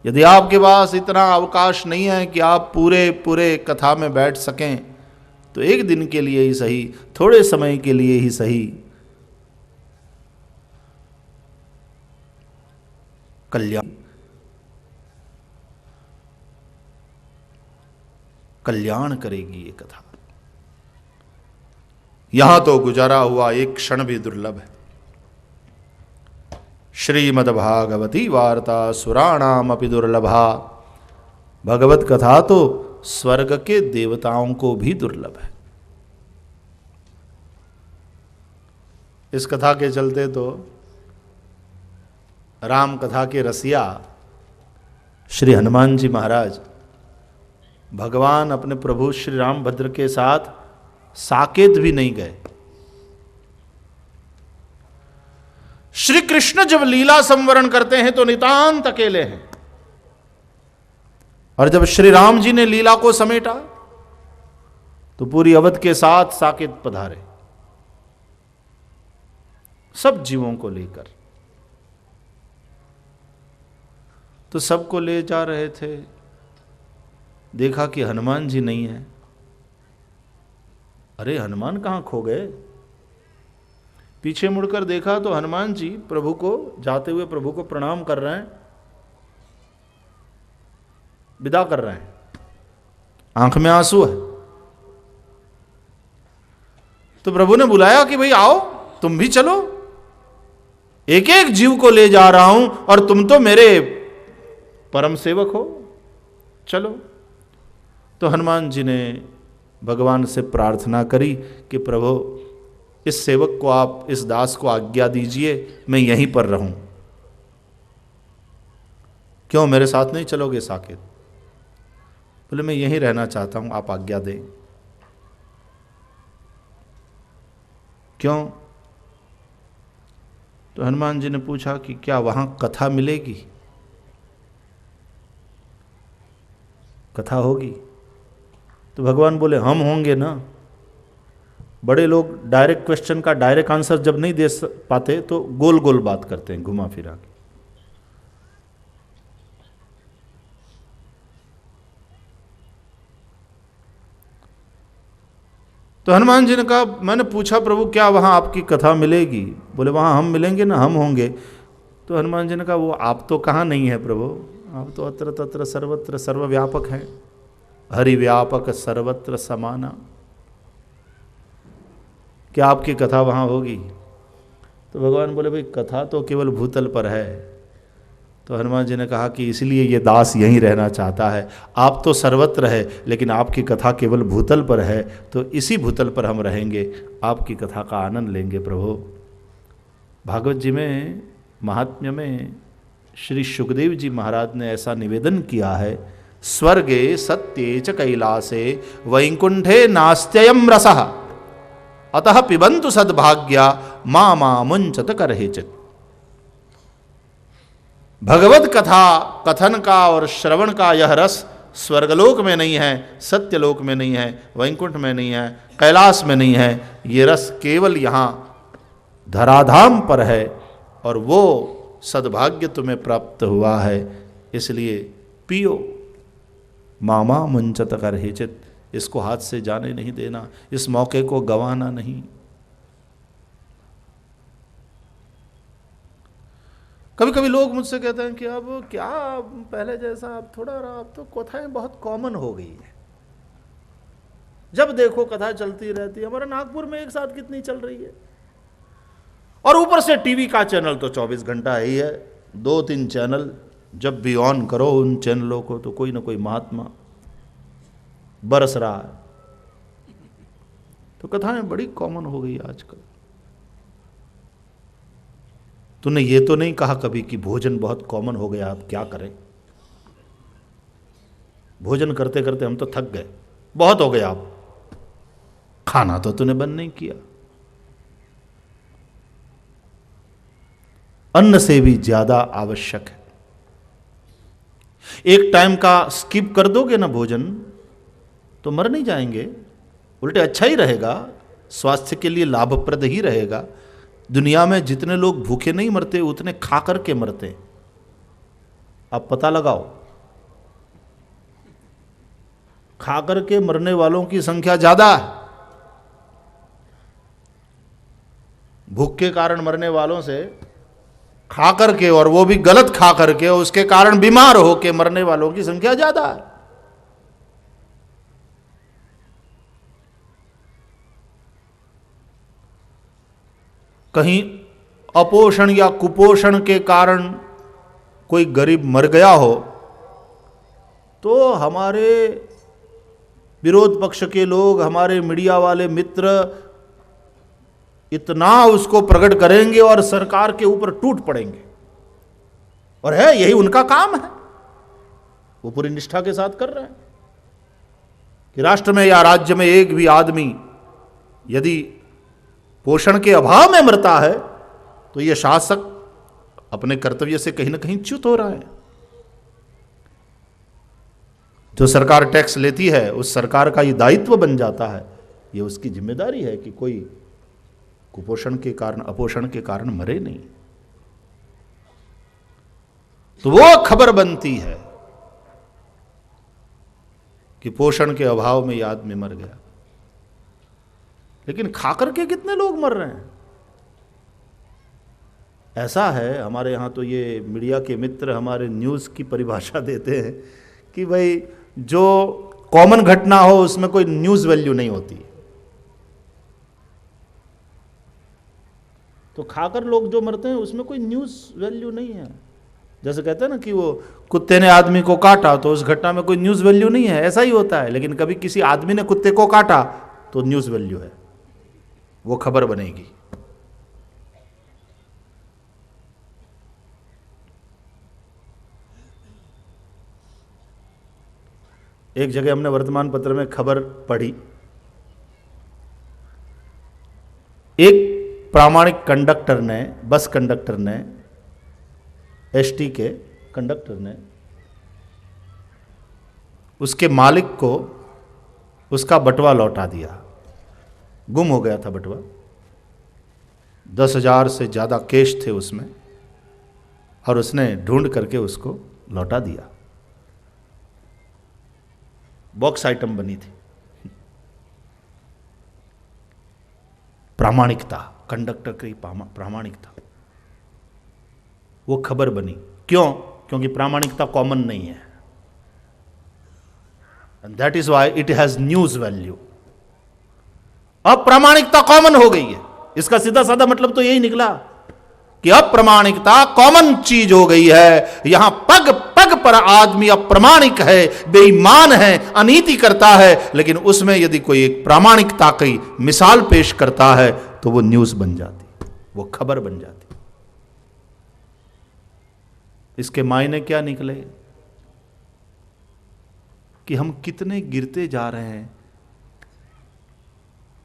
यदि आपके पास इतना अवकाश नहीं है कि आप पूरे कथा में बैठ सकें तो 1 दिन के लिए ही सही, थोड़े समय के लिए ही सही, कल्याण करेगी ये कथा। यहां तो गुजारा हुआ 1 क्षण भी दुर्लभ है। श्रीमद्भागवती वार्ता सुराणाम अपि दुर्लभा। भगवत कथा तो स्वर्ग के देवताओं को भी दुर्लभ है। इस कथा के चलते तो राम कथा के रसिया श्री हनुमान जी महाराज भगवान अपने प्रभु श्री रामभद्र के साथ साकेत भी नहीं गए। श्री कृष्ण जब लीला संवरण करते हैं तो नितांत अकेले हैं, और जब श्री राम जी ने लीला को समेटा तो पूरी अवध के साथ साकेत पधारे, सब जीवों को लेकर। तो सबको ले जा रहे थे, देखा कि हनुमान जी नहीं है। अरे हनुमान कहां खो गए? पीछे मुड़कर देखा तो हनुमान जी प्रभु को जाते हुए प्रभु को प्रणाम कर रहे हैं, विदा कर रहे हैं, आंख में आंसू है। तो प्रभु ने बुलाया कि भाई आओ तुम भी चलो, एक एक जीव को ले जा रहा हूं और तुम तो मेरे परम सेवक हो, चलो। तो हनुमान जी ने भगवान से प्रार्थना करी कि प्रभु इस सेवक को आप, इस दास को आज्ञा दीजिए मैं यहीं पर रहूं। क्यों मेरे साथ नहीं चलोगे साकेत? बोले मैं यहीं रहना चाहता हूं, आप आज्ञा दें। क्यों? तो हनुमान जी ने पूछा कि क्या वहां कथा मिलेगी, कथा होगी? तो भगवान बोले हम होंगे ना। बड़े लोग डायरेक्ट क्वेश्चन का डायरेक्ट आंसर जब नहीं दे पाते तो गोल गोल बात करते हैं, घुमा फिरा के। तो हनुमान जी ने कहा, मैंने पूछा प्रभु क्या वहां आपकी कथा मिलेगी? बोले वहां हम मिलेंगे ना, हम होंगे। तो हनुमान जी ने कहा वो आप तो कहाँ नहीं है प्रभु, आप तो अत्र तत्र सर्वत्र सर्वव्यापक हैं, हरि व्यापक सर्वत्र समाना। क्या आपकी कथा वहाँ होगी? तो भगवान बोले भाई कथा तो केवल भूतल पर है। तो हनुमान जी ने कहा कि इसलिए ये दास यहीं रहना चाहता है। आप तो सर्वत्र है लेकिन आपकी कथा केवल भूतल पर है, तो इसी भूतल पर हम रहेंगे, आपकी कथा का आनंद लेंगे प्रभु। भागवत जी में महात्म्य में श्री सुखदेव जी महाराज ने ऐसा निवेदन किया है, स्वर्गे सत्ये च कैलासे वैकुंठे नास्त्ययं रसः अतः पिबंतु सद्भाग्या मा मुंचत करहिचित। भगवत कथा कथन का और श्रवण का यह रस स्वर्गलोक में नहीं है, सत्यलोक में नहीं है, वैकुंठ में नहीं है, कैलाश में नहीं है। ये रस केवल यहाँ धराधाम पर है, और वो सद्भाग्य तुम्हें प्राप्त हुआ है, इसलिए पियो। मामा मुंचत करहिचित, इसको हाथ से जाने नहीं देना, इस मौके को गंवाना नहीं। कभी कभी लोग मुझसे कहते हैं कि अब क्या पहले जैसा अब थोड़ा रहा, अब तो कथाएं बहुत कॉमन हो गई है, जब देखो कथा चलती रहती है। हमारे नागपुर में एक साथ कितनी चल रही है, और ऊपर से टीवी का चैनल तो 24 घंटा ही है, 2-3 चैनल जब भी ऑन करो उन चैनलों को तो कोई ना कोई महात्मा बरस रहा है। तो कथाएं बड़ी कॉमन हो गई आजकल। तूने ये तो नहीं कहा कभी कि भोजन बहुत कॉमन हो गया, अब क्या करें? भोजन करते करते हम तो थक गए, बहुत हो गया, अब खाना तो तूने बंद नहीं किया। अन्न से भी ज्यादा आवश्यक है। एक टाइम का स्किप कर दोगे ना भोजन तो मर नहीं जाएंगे, उल्टे अच्छा ही रहेगा, स्वास्थ्य के लिए लाभप्रद ही रहेगा। दुनिया में जितने लोग भूखे नहीं मरते उतने खा करके मरते। आप पता लगाओ, खा करके मरने वालों की संख्या ज्यादा है, भूख के कारण मरने वालों से खा करके, और वो भी गलत खा करके, उसके कारण बीमार होके मरने वालों की संख्या ज्यादा है। कहीं अपोषण या कुपोषण के कारण कोई गरीब मर गया हो तो हमारे विरोध पक्ष के लोग, हमारे मीडिया वाले मित्र इतना उसको प्रकट करेंगे और सरकार के ऊपर टूट पड़ेंगे। और है यही उनका काम है, वो पूरी निष्ठा के साथ कर रहे हैं कि राष्ट्र में या राज्य में एक भी आदमी यदि पोषण के अभाव में मरता है तो यह शासक अपने कर्तव्य से कहीं ना कहीं च्युत हो रहा है। जो सरकार टैक्स लेती है उस सरकार का ये दायित्व बन जाता है, ये उसकी जिम्मेदारी है कि कोई कुपोषण के कारण, अपोषण के कारण मरे नहीं। तो वो खबर बनती है कि पोषण के अभाव में ये आदमी मर गया, लेकिन खाकर के कितने लोग मर रहे हैं। ऐसा है हमारे यहाँ तो ये मीडिया के मित्र हमारे न्यूज़ की परिभाषा देते हैं कि भाई जो कॉमन घटना हो उसमें कोई न्यूज़ वैल्यू नहीं होती। तो खाकर लोग जो मरते हैं उसमें कोई न्यूज़ वैल्यू नहीं है। जैसे कहते हैं ना कि वो कुत्ते ने आदमी को काटा तो उस घटना में कोई न्यूज़ वैल्यू नहीं है, ऐसा ही होता है। लेकिन कभी किसी आदमी ने कुत्ते को काटा तो न्यूज़ वैल्यू है, वो खबर बनेगी। एक जगह हमने वर्तमान पत्र में खबर पढ़ी, एक प्रामाणिक कंडक्टर ने, बस कंडक्टर ने, एसटी के कंडक्टर ने उसके मालिक को उसका बटवा लौटा दिया। गुम हो गया था बटवा, 10,000 से ज़्यादा कैश थे उसमें, और उसने ढूंढ करके उसको लौटा दिया। बॉक्स आइटम बनी थी। प्रामाणिकता, कंडक्टर की प्रामाणिकता, वो खबर बनी। क्यों? क्योंकि प्रामाणिकता कॉमन नहीं है, and that is why it has news value. अब प्रामाणिकता कॉमन हो गई है, इसका सीधा साधा मतलब तो यही निकला कि अब प्रामाणिकता कॉमन चीज हो गई है। यहां पग पग पर आदमी अप्रामाणिक है, बेईमान है, अनीति करता है, लेकिन उसमें यदि कोई एक प्रामाणिकता की मिसाल पेश करता है तो वो न्यूज बन जाती, वो खबर बन जाती। इसके मायने क्या निकले कि हम कितने गिरते जा रहे हैं,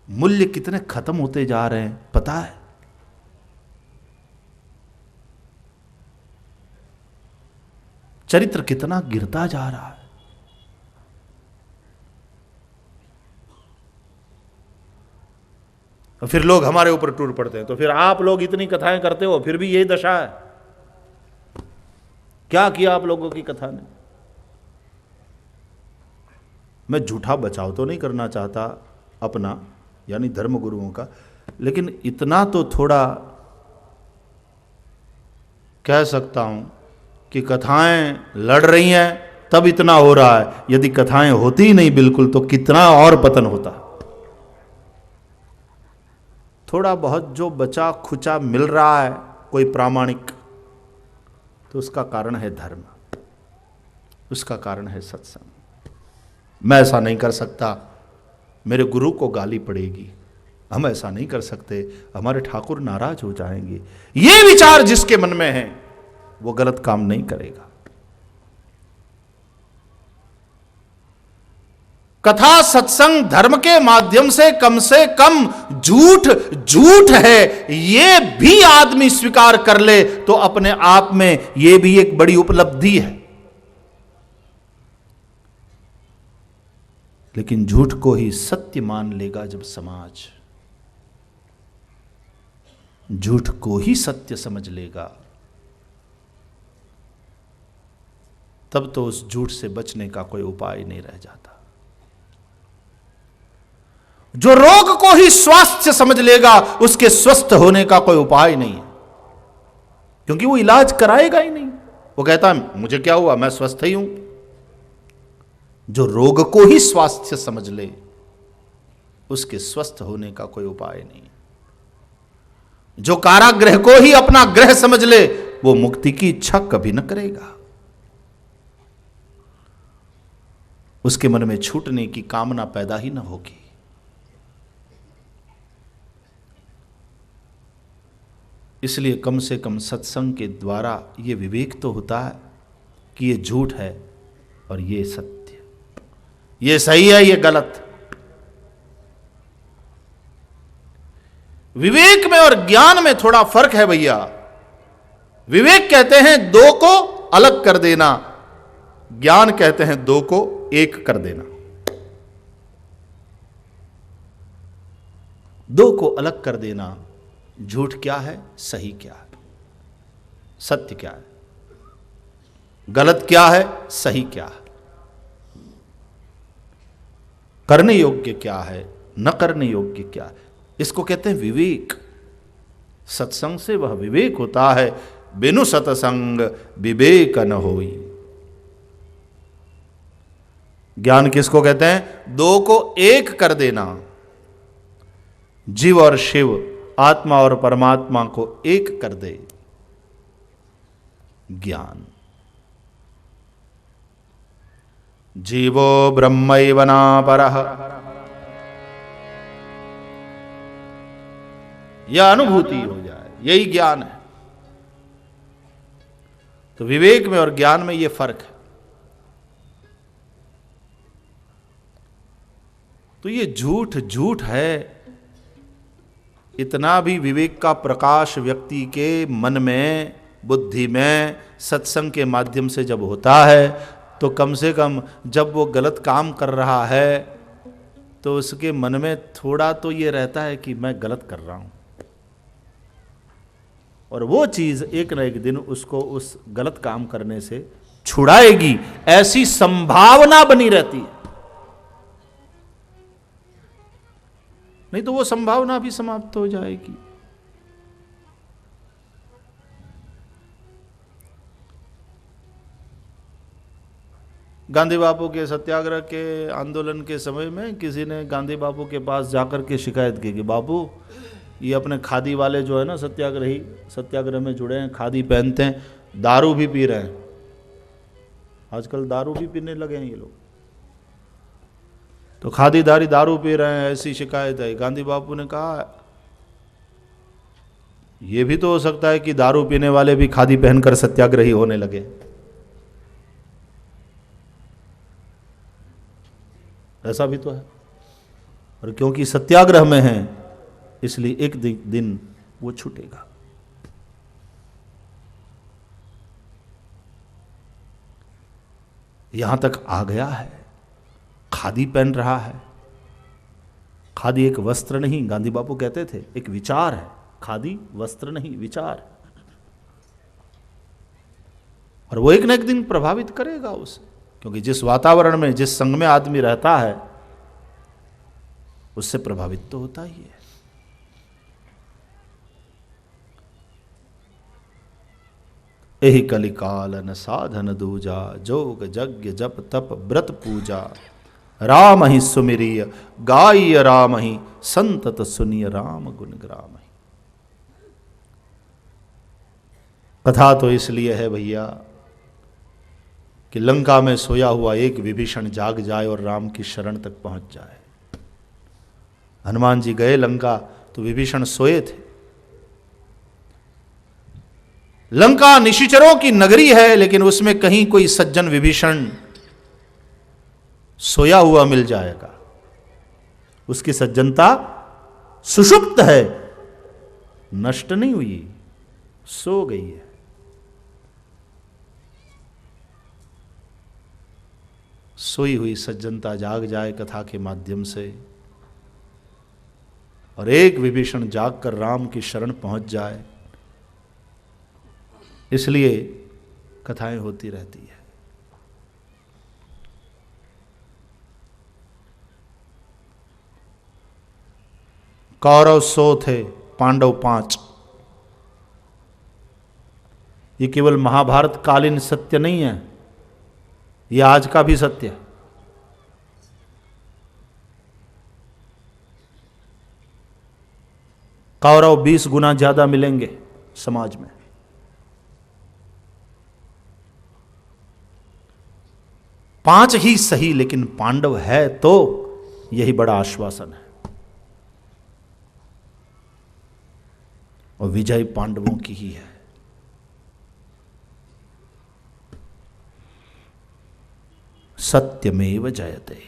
मूल्य कितने खत्म होते जा रहे हैं, पता है? चरित्र कितना गिरता जा रहा है। और फिर लोग हमारे ऊपर टूट पड़ते हैं। तो फिर आप लोग इतनी कथाएं करते हो, फिर भी यही दशा है। क्या किया आप लोगों की कथा ने? मैं झूठा बचाव तो नहीं करना चाहता अपना, यानी धर्म गुरुओं का, लेकिन इतना तो थोड़ा कह सकता हूं कि कथाएं लड़ रही हैं तब इतना हो रहा है। यदि कथाएं होती ही नहीं बिल्कुल तो कितना और पतन होता। थोड़ा बहुत जो बचा खुचा मिल रहा है कोई प्रामाणिक, तो उसका कारण है धर्म, उसका कारण है सत्संग। मैं ऐसा नहीं कर सकता, मेरे गुरु को गाली पड़ेगी, हम ऐसा नहीं कर सकते, हमारे ठाकुर नाराज हो जाएंगे। ये विचार जिसके मन में है वो गलत काम नहीं करेगा। कथा सत्संग धर्म के माध्यम से कम झूठ झूठ है ये भी आदमी स्वीकार कर ले तो अपने आप में ये भी एक बड़ी उपलब्धि है। लेकिन झूठ को ही सत्य मान लेगा जब समाज, झूठ को ही सत्य समझ लेगा, तब तो उस झूठ से बचने का कोई उपाय नहीं रह जाता। जो रोग को ही स्वास्थ्य समझ लेगा उसके स्वस्थ होने का कोई उपाय नहीं है, क्योंकि वो इलाज कराएगा ही नहीं। वो कहता है मुझे क्या हुआ, मैं स्वस्थ ही हूं। जो रोग को ही स्वास्थ्य समझ ले उसके स्वस्थ होने का कोई उपाय नहीं है। जो कारागृह को ही अपना गृह समझ ले वो मुक्ति की इच्छा कभी न करेगा। उसके मन में छूटने की कामना पैदा ही न होगी। इसलिए कम से कम सत्संग के द्वारा ये विवेक तो होता है कि ये झूठ है और ये सत्य, ये सही है, ये गलत। विवेक में और ज्ञान में थोड़ा फर्क है भैया। विवेक कहते हैं दो को अलग कर देना, ज्ञान कहते हैं दो को एक कर देना। दो को अलग कर देना, झूठ क्या है, सही क्या है, सत्य क्या है, गलत क्या है, सही क्या है, करने योग्य क्या है, न करने योग्य क्या है, इसको कहते हैं विवेक। सत्संग से वह विवेक होता है। बिनु सत्संग विवेक न होई। ज्ञान किसको कहते हैं? दो को एक कर देना, जीव और शिव, आत्मा और परमात्मा को एक कर दे, ज्ञान। जीवो ब्रह्मैव नापरः, यह अनुभूति हो जाए, यही ज्ञान है। तो विवेक में और ज्ञान में यह फर्क है। तो ये झूठ झूठ है। इतना भी विवेक का प्रकाश व्यक्ति के मन में, बुद्धि में, सत्संग के माध्यम से जब होता है तो कम से कम जब वो गलत काम कर रहा है तो उसके मन में थोड़ा तो ये रहता है कि मैं गलत कर रहा हूं, और वो चीज एक न एक दिन उसको उस गलत काम करने से छुड़ाएगी, ऐसी संभावना बनी रहती है। नहीं तो वो संभावना भी समाप्त हो जाएगी। गांधी बापू के सत्याग्रह के आंदोलन के समय में किसी ने गांधी बापू के पास जाकर के शिकायत की कि बापू, ये अपने खादी वाले जो है ना सत्याग्रही, सत्याग्रह में जुड़े हैं, खादी पहनते हैं, दारू भी पी रहे हैं। आजकल दारू भी पीने लगे हैं ये लोग, तो खादीदारी दारू पी रहे हैं, ऐसी शिकायत है। गांधी बापू ने कहा यह भी तो हो सकता है कि दारू पीने वाले भी खादी पहनकर सत्याग्रही होने लगे। ऐसा भी तो है। और क्योंकि सत्याग्रह में है इसलिए एक दिन वो छूटेगा। यहां तक आ गया है, खादी पहन रहा है। खादी एक वस्त्र नहीं, गांधी बापू कहते थे, एक विचार है। खादी वस्त्र नहीं, विचार। और वो एक न एक दिन प्रभावित करेगा उसे, क्योंकि जिस वातावरण में, जिस संग में आदमी रहता है उससे प्रभावित तो होता ही है। एहि कलिकाल न साधन दूजा, जोग यज्ञ जप तप व्रत पूजा, राम ही सुमिरिय गाय राम ही, संतत सुनिय राम गुण ग्राम ही। कथा तो इसलिए है भैया कि लंका में सोया हुआ एक विभीषण जाग जाए और राम की शरण तक पहुंच जाए। हनुमान जी गए लंका तो विभीषण सोए थे। लंका निशिचरों की नगरी है, लेकिन उसमें कहीं कोई सज्जन विभीषण सोया हुआ मिल जाएगा। उसकी सज्जनता सुषुप्त है, नष्ट नहीं हुई, सो गई है। सोई हुई सज्जनता जाग जाए कथा के माध्यम से, और एक विभीषण जागकर राम की शरण पहुंच जाए, इसलिए कथाएं होती रहती है। कौरव 100 थे, पांडव 5। ये केवल महाभारत कालीन सत्य नहीं है, ये आज का भी सत्य है। कौरव 20 गुना ज्यादा मिलेंगे समाज में। पांच ही सही, लेकिन पांडव है तो यही बड़ा आश्वासन है। और विजय पांडवों की ही है। सत्यमेव जयते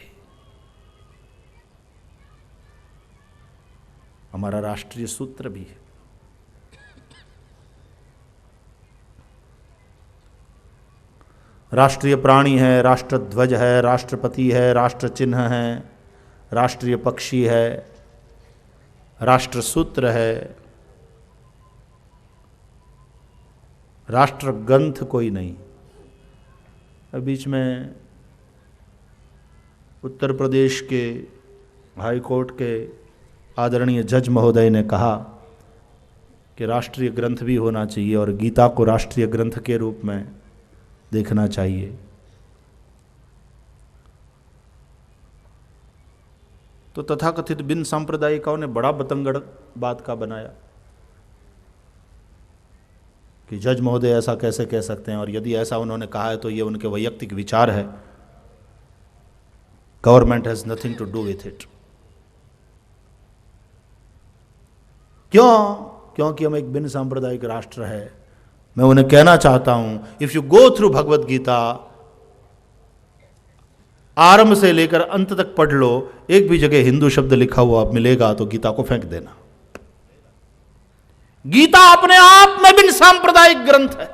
हमारा राष्ट्रीय सूत्र भी है। राष्ट्रीय प्राणी है, राष्ट्रध्वज है, राष्ट्रपति है, राष्ट्र चिन्ह है, राष्ट्रीय पक्षी है, राष्ट्र सूत्र है, राष्ट्र ग्रंथ कोई नहीं। बीच में उत्तर प्रदेश के हाई कोर्ट के आदरणीय जज महोदय ने कहा कि राष्ट्रीय ग्रंथ भी होना चाहिए और गीता को राष्ट्रीय ग्रंथ के रूप में देखना चाहिए। तो तथाकथित बिन सांप्रदायिकों ने बड़ा बतंगड़ बात का बनाया कि जज महोदय ऐसा कैसे कह सकते हैं, और यदि ऐसा उन्होंने कहा है तो ये उनके वैयक्तिक विचार है, government has nothing to do with it. क्यों? क्योंकि हम एक बिन सांप्रदायिक राष्ट्र है। मैं उन्हें कहना चाहता हूं, if you go through Bhagavad Gita, आरंभ से लेकर अंत तक पढ़ लो, एक भी जगह हिंदू शब्द लिखा हुआ मिलेगा तो गीता को फेंक देना। गीता अपने आप में बिन सांप्रदायिक ग्रंथ है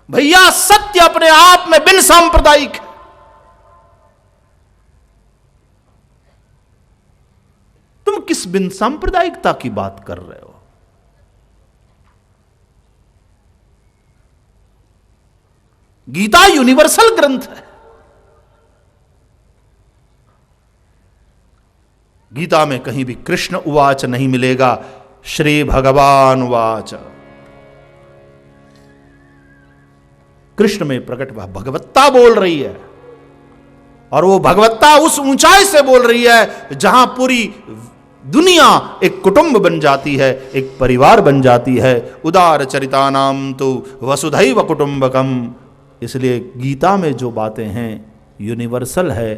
भैया। सत्य अपने आप में बिन सांप्रदायिक है। तुम किस बिन सांप्रदायिकता की बात कर रहे हो? गीता यूनिवर्सल ग्रंथ है। गीता में कहीं भी कृष्ण उवाच नहीं मिलेगा, श्री भगवान उवाच। कृष्ण में प्रकट वह भगवत्ता बोल रही है, और वो भगवत्ता उस ऊंचाई से बोल रही है जहां पूरी दुनिया एक कुटुंब बन जाती है, एक परिवार बन जाती है। उदार चरितानाम तो वसुधैव कुटुंबकम। इसलिए गीता में जो बातें हैं यूनिवर्सल है,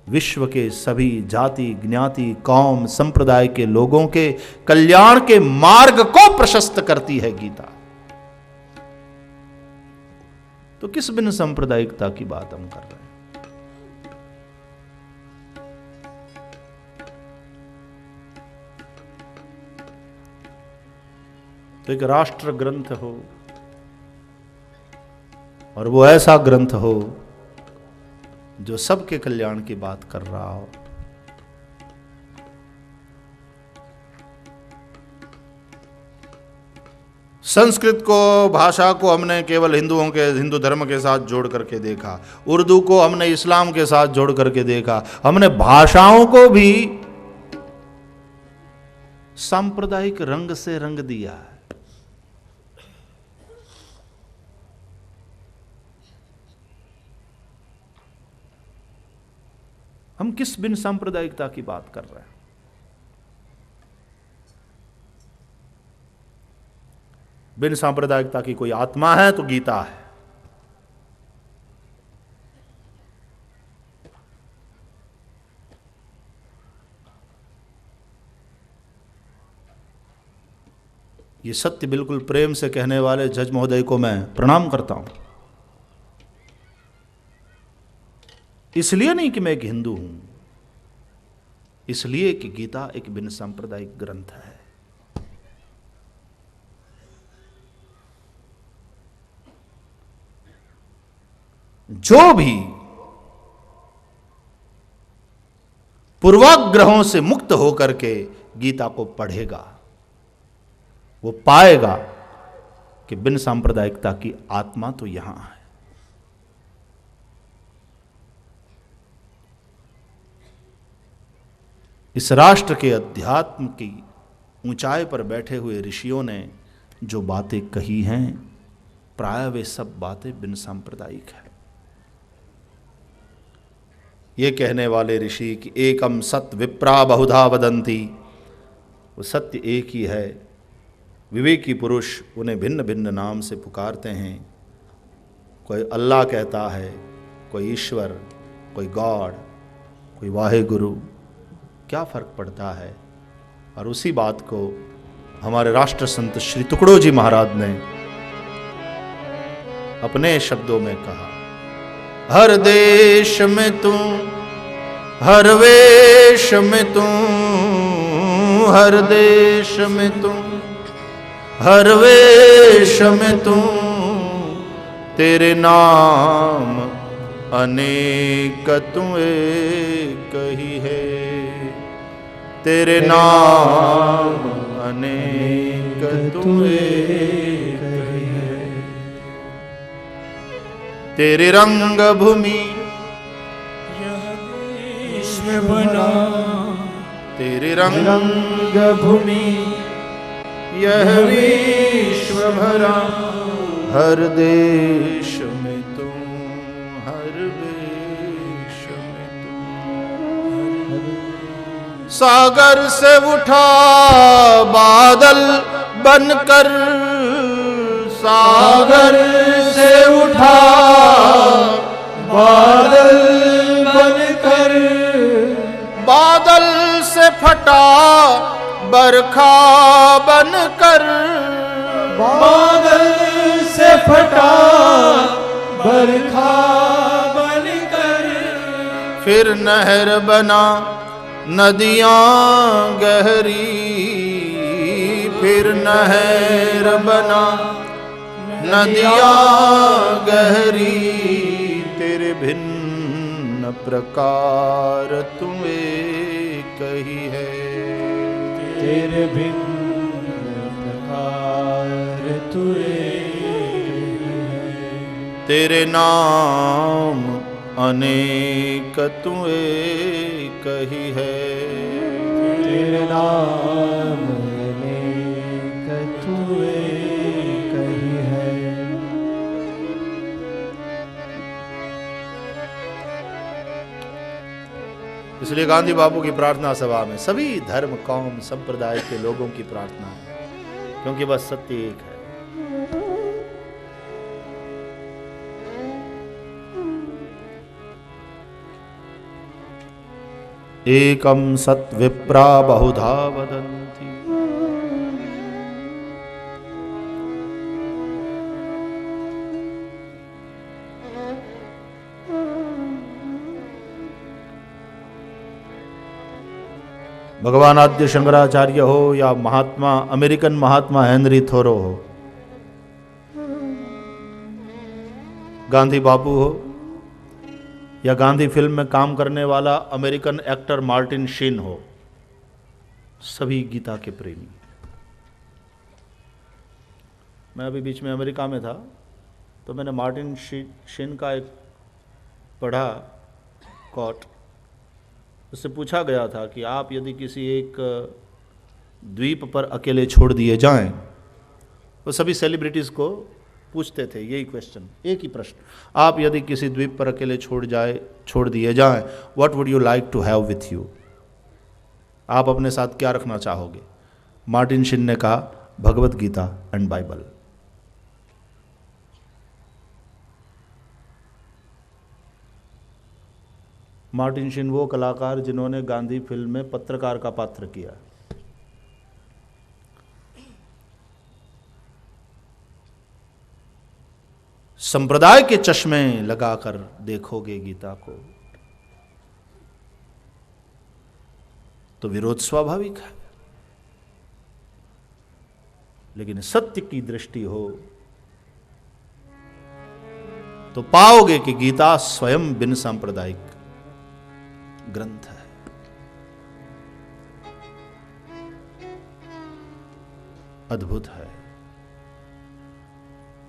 विश्व के सभी जाति ज्ञाति कौम संप्रदाय के लोगों के कल्याण के मार्ग को प्रशस्त करती है गीता। तो किस बिन सांप्रदायिकता की बात हम कर रहे हैं? तो एक राष्ट्र ग्रंथ हो, और वो ऐसा ग्रंथ हो जो सबके कल्याण की बात कर रहा हो। संस्कृत को, भाषा को हमने केवल हिंदुओं के, हिंदू धर्म के साथ जोड़ करके देखा। उर्दू को हमने इस्लाम के साथ जोड़ करके देखा। हमने भाषाओं को भी सांप्रदायिक रंग से रंग दिया है। हम किस बिन सांप्रदायिकता की बात कर रहे हैं? बिन सांप्रदायिकता की कोई आत्मा है तो गीता है। ये सत्य बिल्कुल प्रेम से कहने वाले जज महोदय को मैं प्रणाम करता हूं। इसलिए नहीं कि मैं एक हिंदू हूं, इसलिए कि गीता एक बिन सांप्रदायिक ग्रंथ है। जो भी पूर्वाग्रहों से मुक्त होकर के गीता को पढ़ेगा, वो पाएगा कि बिन सांप्रदायिकता की आत्मा तो यहां है। इस राष्ट्र के अध्यात्म की ऊंचाई पर बैठे हुए ऋषियों ने जो बातें कही हैं, प्राय वे सब बातें बिन सांप्रदायिक है। ये कहने वाले ऋषि कि एकम सत विप्रा बहुधा वदंती, वो सत्य एक ही है। विवेकी पुरुष उन्हें भिन्न भिन्न नाम से पुकारते हैं। कोई अल्लाह कहता है, कोई ईश्वर, कोई गॉड, कोई वाहेगुरु, क्या फर्क पड़ता है। और उसी बात को हमारे राष्ट्र संत श्री टुकड़ो जी महाराज ने अपने शब्दों में कहा, हर देश में तू, हर वेश में तू, हर देश में तू, हर वेश में तू, तेरे नाम अनेक तू एक ही है, तेरे नाम अनेक तू एक ही है। तेरे रंग भूमि विश्व बना, तेरे रंग भूमि यह विश्व भरा, हर देश में तू, हर देश में तू। सागर से उठा बादल बनकर, सागर से उठा बादल बनकर, बादल से फटा बरखा बनकर, बादल से फटा बरखा बनकर, फिर नहर बना नदियां गहरी, फिर नहर बना नदियां गहरी, तेरे भिन्न प्रकार तू एक ही है, तेरे भिन्न प्रकार तू एक है, तेरे नाम अनेक तू एक ही है, तेरे नाम अनेक तू एक ही है। इसलिए गांधी बाबू की प्रार्थना सभा में सभी धर्म, कौम, संप्रदाय के लोगों की प्रार्थना है, क्योंकि बस सत्य एक है। एकम सत विप्रा बहुधा वदन्ति, भगवान आद्य शंकराचार्य हो या महात्मा, अमेरिकन महात्मा हेनरी थोरो हो, गांधी बाबू हो या गांधी फिल्म में काम करने वाला अमेरिकन एक्टर मार्टिन शीन हो, सभी गीता के प्रेमी। मैं अभी बीच में अमेरिका में था तो मैंने मार्टिन शीन का एक पढ़ा कोट। उससे पूछा गया था कि आप यदि किसी एक द्वीप पर अकेले छोड़ दिए जाएं, वो सभी सेलिब्रिटीज़ को पूछते थे यही क्वेश्चन, एक ही प्रश्न, आप यदि किसी द्वीप पर अकेले छोड़ दिए जाएं, what would you like to have with you, आप अपने साथ क्या रखना चाहोगे। मार्टिन शीन ने कहा, Bhagavad Gita and Bible. Martin शीन वो कलाकार जिन्होंने गांधी फिल्म में पत्रकार का पात्र किया। संप्रदाय के चश्मे लगाकर देखोगे गीता को तो विरोध स्वाभाविक है, लेकिन सत्य की दृष्टि हो तो पाओगे कि गीता स्वयं बिन सांप्रदायिक ग्रंथ है। अद्भुत है।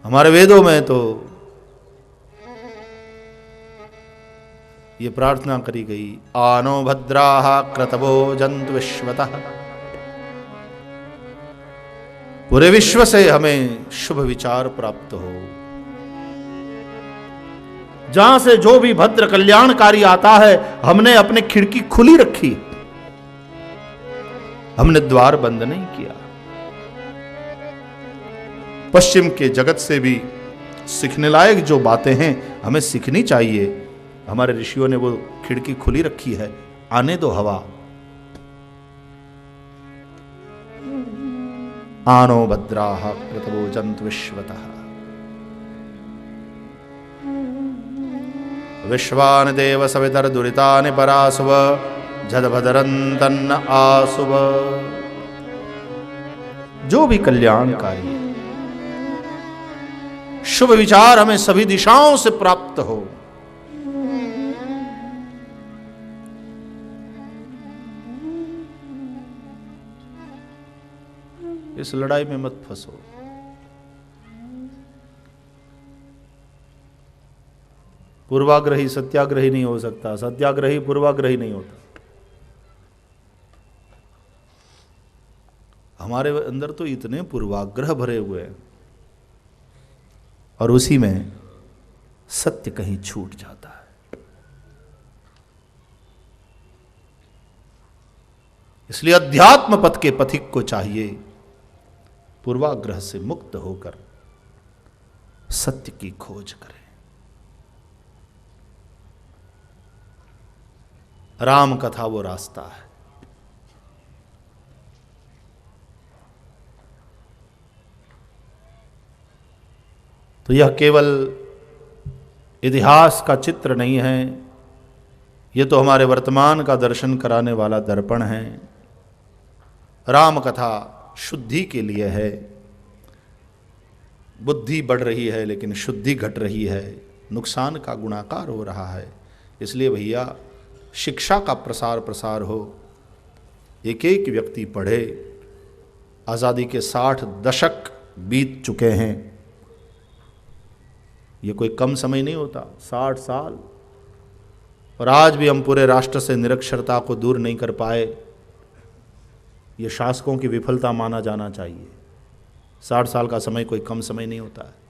हमारे वेदों में तो ये प्रार्थना करी गई, आनो भद्राः क्रतवो जन्तु विश्वतः, पूरे विश्व से हमें शुभ विचार प्राप्त हो। जहां से जो भी भद्र कल्याणकारी आता है, हमने अपनी खिड़की खुली रखी। हमने द्वार बंद नहीं किया। पश्चिम के जगत से भी सीखने लायक जो बातें हैं हमें सीखनी चाहिए। हमारे ऋषियों ने वो खिड़की खुली रखी है, आने दो हवा। आनो भद्राः कृतवोजन्तु विश्वतः विश्वान देव सवितर दुरितानि परासुव झदभदरन्तन्न आसुव। जो भी कल्याणकारी है, शुभ विचार हमें सभी दिशाओं से प्राप्त हो। इस लड़ाई में मत फंसो। पूर्वाग्रही सत्याग्रही नहीं हो सकता, सत्याग्रही पूर्वाग्रही नहीं होता। हमारे अंदर तो इतने पूर्वाग्रह भरे हुए हैं और उसी में सत्य कहीं छूट जाता है। इसलिए अध्यात्म पथ के पथिक को चाहिए पूर्वाग्रह से मुक्त होकर सत्य की खोज करें। राम कथा वो रास्ता है। तो यह केवल इतिहास का चित्र नहीं है, यह तो हमारे वर्तमान का दर्शन कराने वाला दर्पण है। राम कथा शुद्धि के लिए है। बुद्धि बढ़ रही है लेकिन शुद्धि घट रही है, नुकसान का गुणाकार हो रहा है। इसलिए भैया शिक्षा का प्रसार हो, एक एक व्यक्ति पढ़े। आज़ादी के 60 दशक बीत चुके हैं। ये कोई कम समय नहीं होता, 60 साल, और आज भी हम पूरे राष्ट्र से निरक्षरता को दूर नहीं कर पाए। ये शासकों की विफलता माना जाना चाहिए। 60 साल का समय कोई कम समय नहीं होता है।